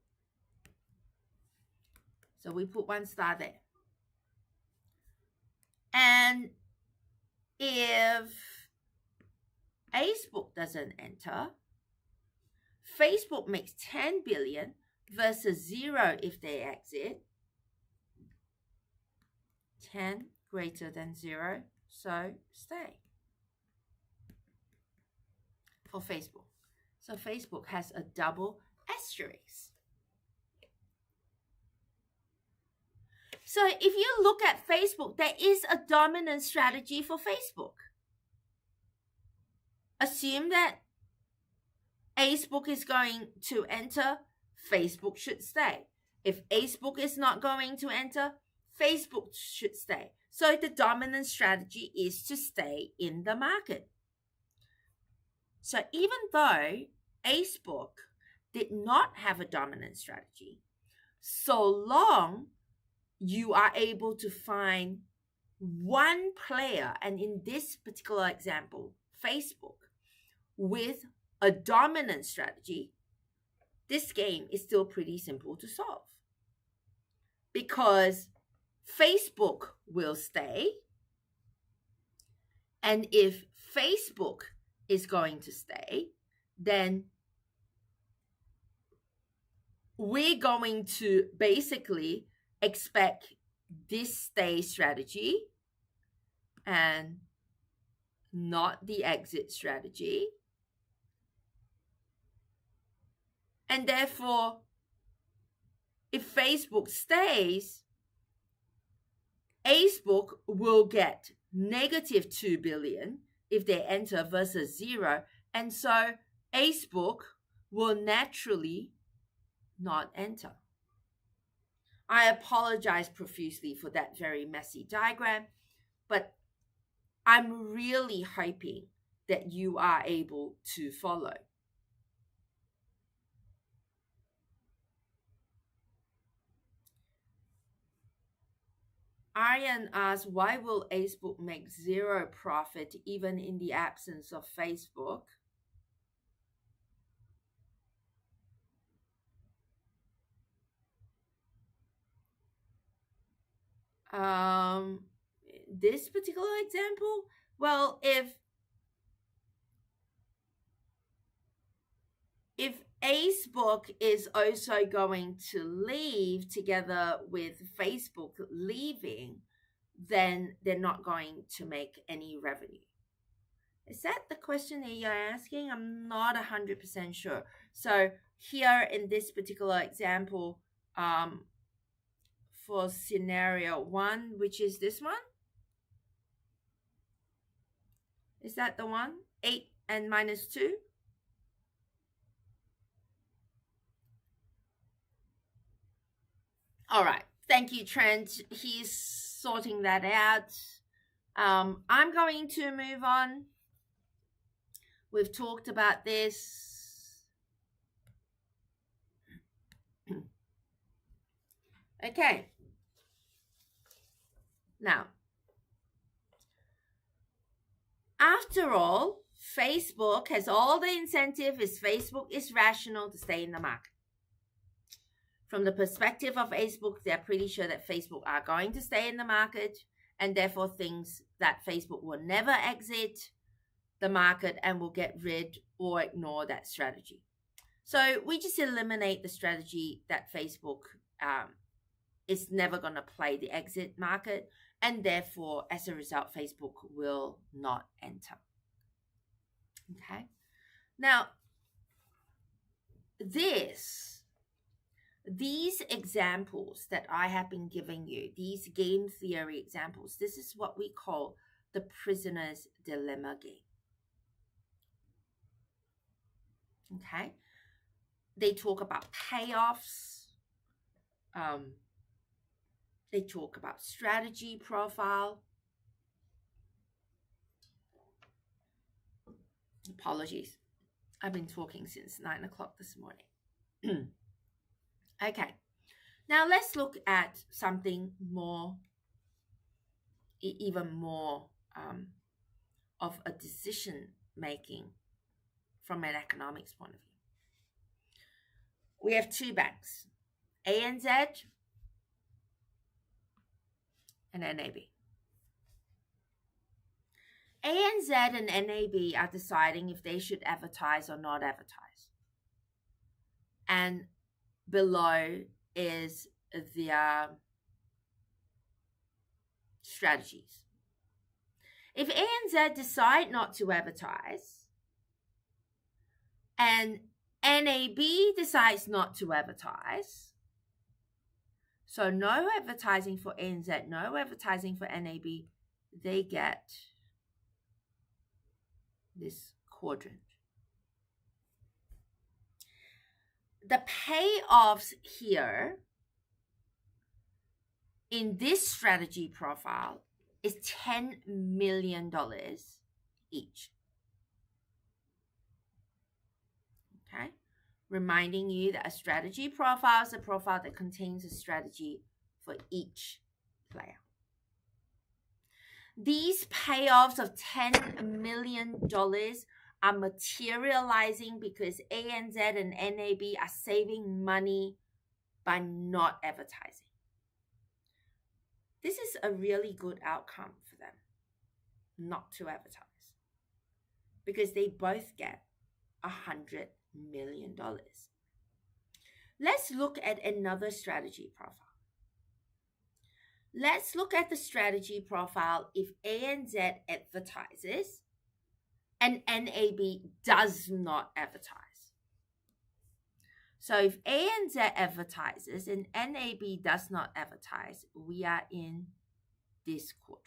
So we put 1 star there. And if Facebook doesn't enter, Facebook makes 10 billion versus 0 if they exit. 10 greater than 0, so stay for Facebook. So Facebook has a double asterisk. So if you look at Facebook, there is a dominant strategy for Facebook. Assume that Facebook is going to enter, Facebook should stay. If Facebook is not going to enter, Facebook should stay. So the dominant strategy is to stay in the market. So even though Facebook did not have a dominant strategy, so long you are able to find one player, and in this particular example, Facebook, with a dominant strategy, this game is still pretty simple to solve. Because Facebook will stay, and if Facebook is going to stay, then we're going to basically expect this stay strategy and not the exit strategy. And therefore, if Facebook stays, Facebook will get negative 2 billion if they enter versus 0. And so Facebook will naturally not enter. I apologize profusely for that very messy diagram, but I'm really hoping that you are able to follow. Aryan asks, why will Facebook make 0 profit even in the absence of Facebook? This particular example, well, if Facebook is also going to leave together with Facebook leaving, then they're not going to make any revenue. Is that the question that you're asking? I'm not 100% sure. So here in this particular example, for scenario 1, which is this one, is that the one? 8 and minus 2? All right. Thank you, Trent. He's sorting that out. I'm going to move on. We've talked about this. Okay. Now, after all, Facebook has all the incentive if Facebook is rational to stay in the market. From the perspective of Facebook, they're pretty sure that Facebook are going to stay in the market and therefore thinks that Facebook will never exit the market and will get rid or ignore that strategy. So we just eliminate the strategy that Facebook is never going to play the exit market, and therefore, as a result, Facebook will not enter. Okay. Now, these examples that I have been giving you, these game theory examples, this is what we call the prisoner's dilemma game. Okay. They talk about payoffs. They talk about strategy profile. Apologies. I've been talking since 9 o'clock this morning. Okay. Now let's look at something more, even more of a decision making from an economics point of view. We have two banks, ANZ and NAB. ANZ and NAB are deciding if they should advertise or not advertise. And below is their strategies. If ANZ decide not to advertise and NAB decides not to advertise, so no advertising for ANZ, no advertising for NAB, they get this quadrant. The payoffs here in this strategy profile is $10 million each. Okay, reminding you that a strategy profile is a profile that contains a strategy for each player. These payoffs of $10 million are materializing because ANZ and NAB are saving money by not advertising. This is a really good outcome for them, not to advertise, because they both get $100 million. Let's look at another strategy profile. Let's look at the strategy profile if ANZ advertises and NAB does not advertise. So if ANZ advertises and NAB does not advertise, we are in this quadrant.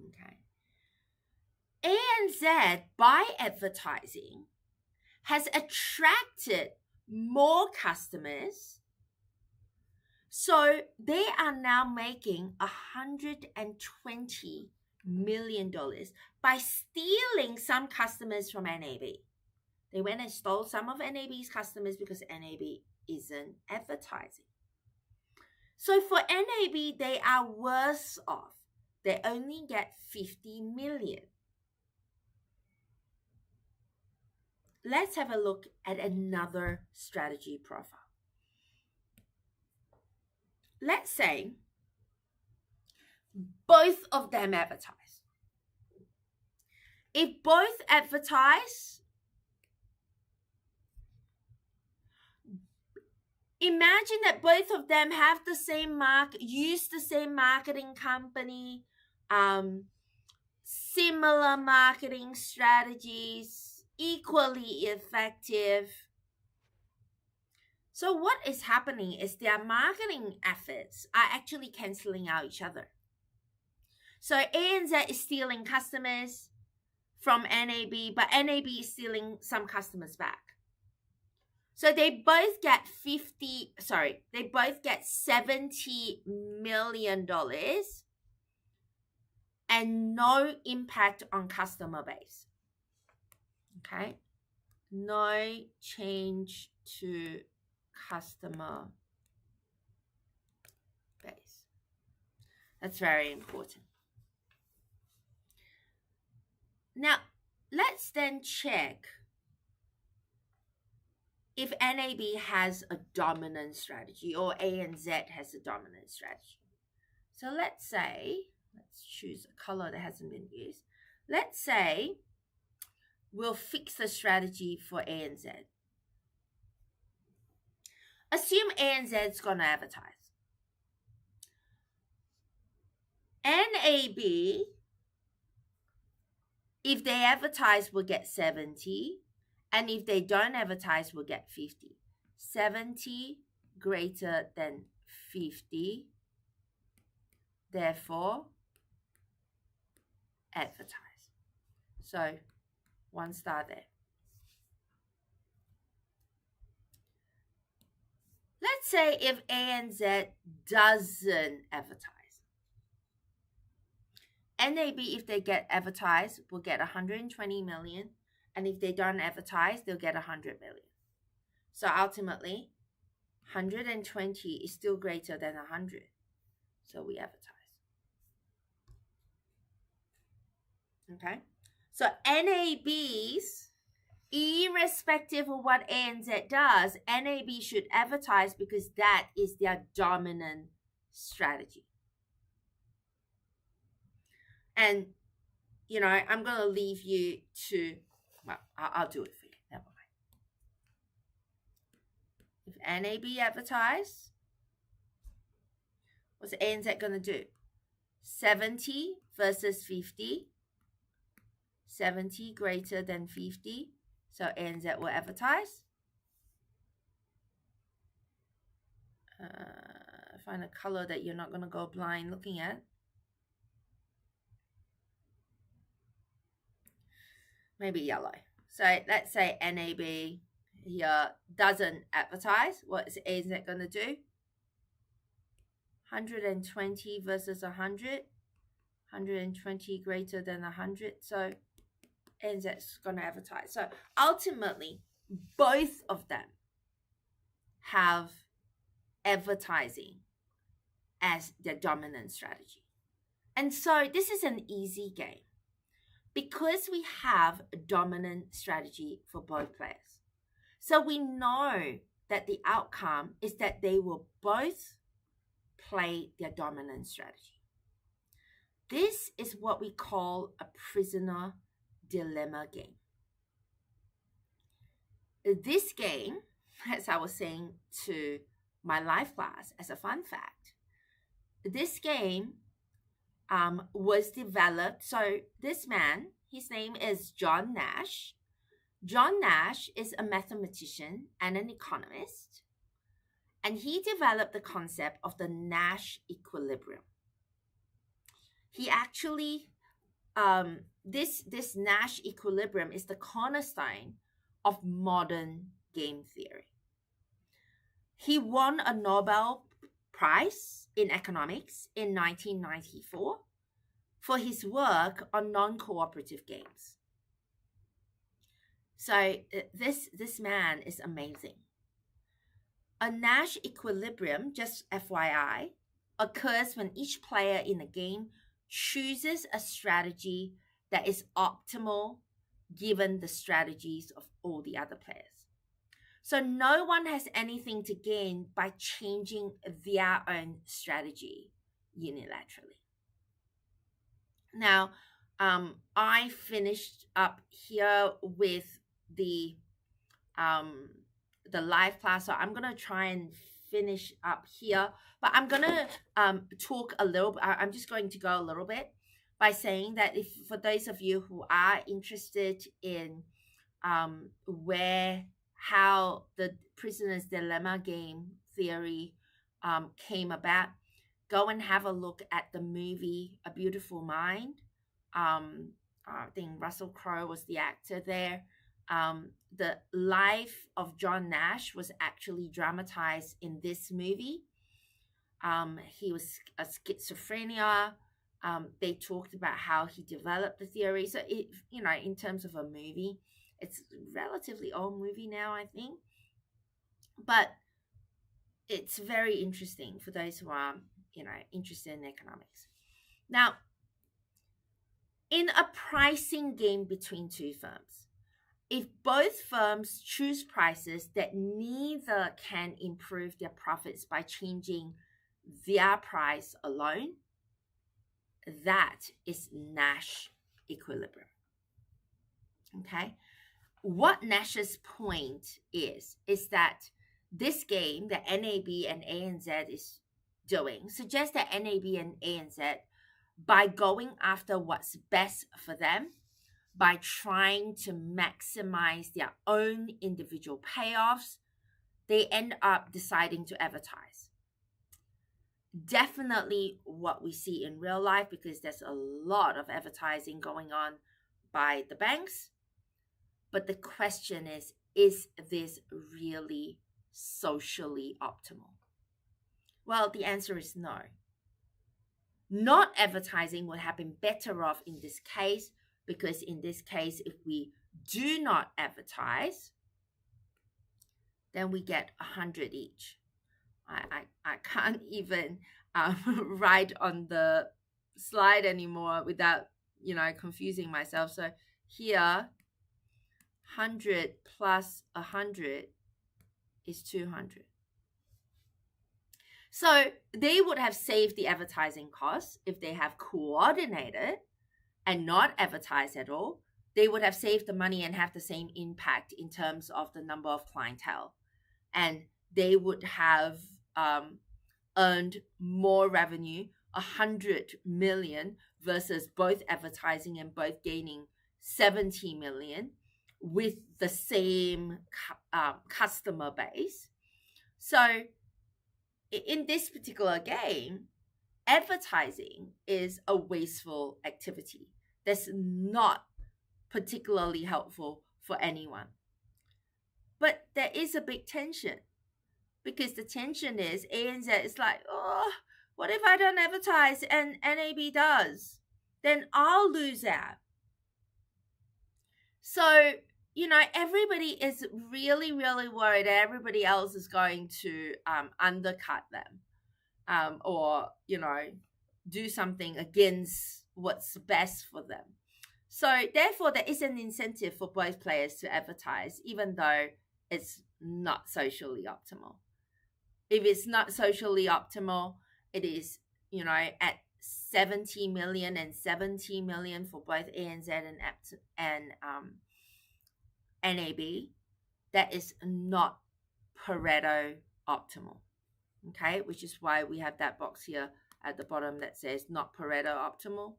Okay. ANZ, by advertising, has attracted more customers. So they are now making $120 million by stealing some customers from NAB. They went and stole some of NAB's customers because NAB isn't advertising. So for NAB, they are worse off. They only get $50 million. Let's have a look at another strategy profile. Let's say both of them advertise. If both advertise, imagine that both of them have the same use the same marketing company, similar marketing strategies, equally effective. So what is happening is their marketing efforts are actually canceling out each other. So ANZ is stealing customers from NAB, but NAB is stealing some customers back. So they both get $70 million and no impact on customer base. Okay? No change to customer base. That's very important. Now, let's then check if NAB has a dominant strategy or ANZ has a dominant strategy. So let's choose a color that hasn't been used. Let's say we'll fix the strategy for ANZ. Assume ANZ is going to advertise. NAB, if they advertise, will get 70. And if they don't advertise, we'll get 50. 70 greater than 50. Therefore, advertise. So, 1 star there. Let's say if ANZ doesn't advertise. NAB, if they get advertised, will get 120 million. And if they don't advertise, they'll get 100 million. So ultimately, 120 is still greater than 100. So we advertise. Okay? So NABs, irrespective of what ANZ does, NAB should advertise because that is their dominant strategy. And, you know, I'm going to leave you to, well, I'll do it for you. Never mind. If NAB advertise, what's ANZ going to do? 70 versus 50. 70 greater than 50. So ANZ will advertise. Find a color that you're not going to go blind looking at. Maybe yellow. So let's say NAB here doesn't advertise. What is ANZ going to do? 120 versus 100. 120 greater than 100. So ANZ's going to advertise. So ultimately, both of them have advertising as their dominant strategy. And so this is an easy game because we have a dominant strategy for both players. So we know that the outcome is that they will both play their dominant strategy. This is what we call a prisoner dilemma game. This game, as I was saying to my life class as a fun fact, this game was developed. So this man, his name is John Nash. John Nash is a mathematician and an economist, and he developed the concept of the Nash equilibrium. He actually, this Nash equilibrium is the cornerstone of modern game theory. He won a Nobel Prize in economics in 1994 for his work on non-cooperative games. So this man is amazing. A Nash equilibrium, just FYI, occurs when each player in a game chooses a strategy that is optimal given the strategies of all the other players. So no one has anything to gain by changing their own strategy unilaterally. Now, I finished up here with the live class, so I'm gonna try and finish up here. But I'm gonna talk a little. I'm just going to go a little bit by saying that if for those of you who are interested in how the prisoner's dilemma game theory came about, go and have a look at the movie A Beautiful Mind. I think Russell Crowe was the actor there. The life of John Nash was actually dramatized in this movie. He was a schizophrenia. They talked about how he developed the theory. So, in terms of a movie, it's a relatively old movie now, I think. But it's very interesting for those who are, interested in economics. Now, in a pricing game between two firms, if both firms choose prices that neither can improve their profits by changing their price alone, that is Nash equilibrium. Okay? What Nash's point is that this game that NAB and ANZ is doing suggests that NAB and ANZ, by going after what's best for them, by trying to maximize their own individual payoffs, they end up deciding to advertise. Definitely what we see in real life, because there's a lot of advertising going on by the banks. But the question is this really socially optimal? Well, the answer is no. Not advertising would have been better off in this case, because in this case, if we do not advertise, then we get 100 each. I can't even write on the slide anymore without, confusing myself. So here, 100 plus 100 is 200. So they would have saved the advertising costs if they have coordinated and not advertised at all. They would have saved the money and have the same impact in terms of the number of clientele. And they would have earned more revenue, 100 million, versus both advertising and both gaining 70 million with the same customer base. So in this particular game, advertising is a wasteful activity that's not particularly helpful for anyone. But there is a big tension, because the tension is ANZ is like, oh, what if I don't advertise and NAB does? Then I'll lose out. So, everybody is really, really worried that everybody else is going to undercut them or, do something against what's best for them. So therefore, there is an incentive for both players to advertise, even though it's not socially optimal. If it's not socially optimal, it is, at 70 million and 70 million for both ANZ and NAB, that is not Pareto optimal. Okay, which is why we have that box here at the bottom that says not Pareto optimal.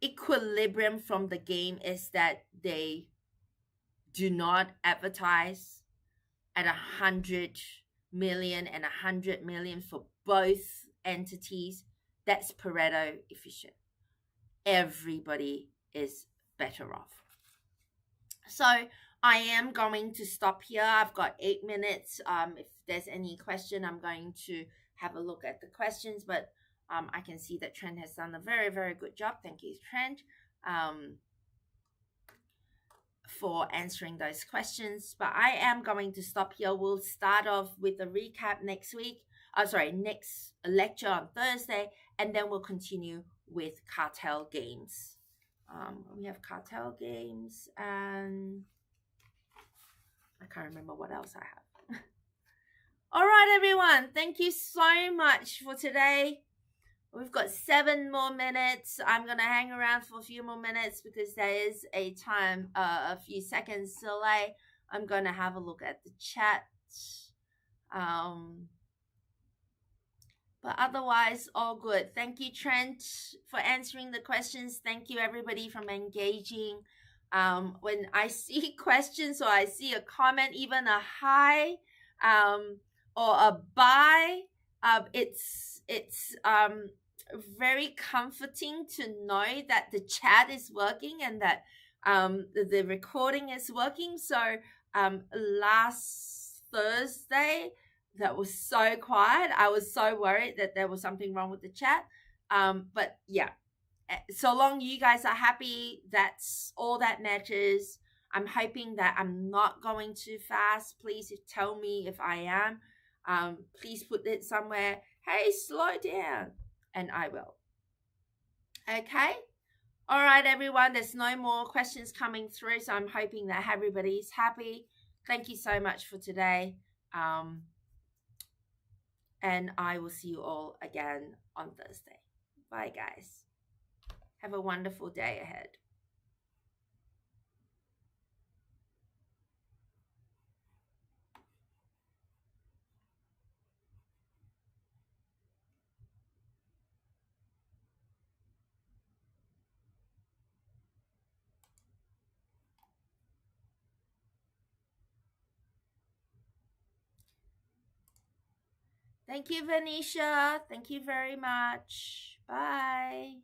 Equilibrium from the game is that they do not advertise at 100 million and 100 million for both entities. That's Pareto efficient. Everybody is better off. So I am going to stop here. I've got 8 minutes. If there's any question, I'm going to have a look at the questions, but I can see that Trent has done a very, very good job. Thank you, Trent, for answering those questions. But I am going to stop here. We'll start off with a recap next week. Next lecture on Thursday, and then we'll continue with cartel games. We have cartel games, and I can't remember what else I have. All right, everyone. Thank you so much for today. We've got 7 more minutes. I'm going to hang around for a few more minutes because there is a few seconds delay. I'm going to have a look at the chat. But otherwise, all good. Thank you, Trent, for answering the questions. Thank you, everybody, for engaging. When I see questions or I see a comment, even a hi or a bye, it's very comforting to know that the chat is working and that the recording is working. So last Thursday, that was so quiet. I was so worried that there was something wrong with the chat. But yeah, so long you guys are happy, that's all that matters. I'm hoping that I'm not going too fast. Please tell me if I am. Please put it somewhere. Hey, slow down. And I will. Okay. All right, everyone. There's no more questions coming through. So I'm hoping that everybody's happy. Thank you so much for today. And I will see you all again on Thursday. Bye, guys. Have a wonderful day ahead. Thank you, Venetia. Thank you very much. Bye.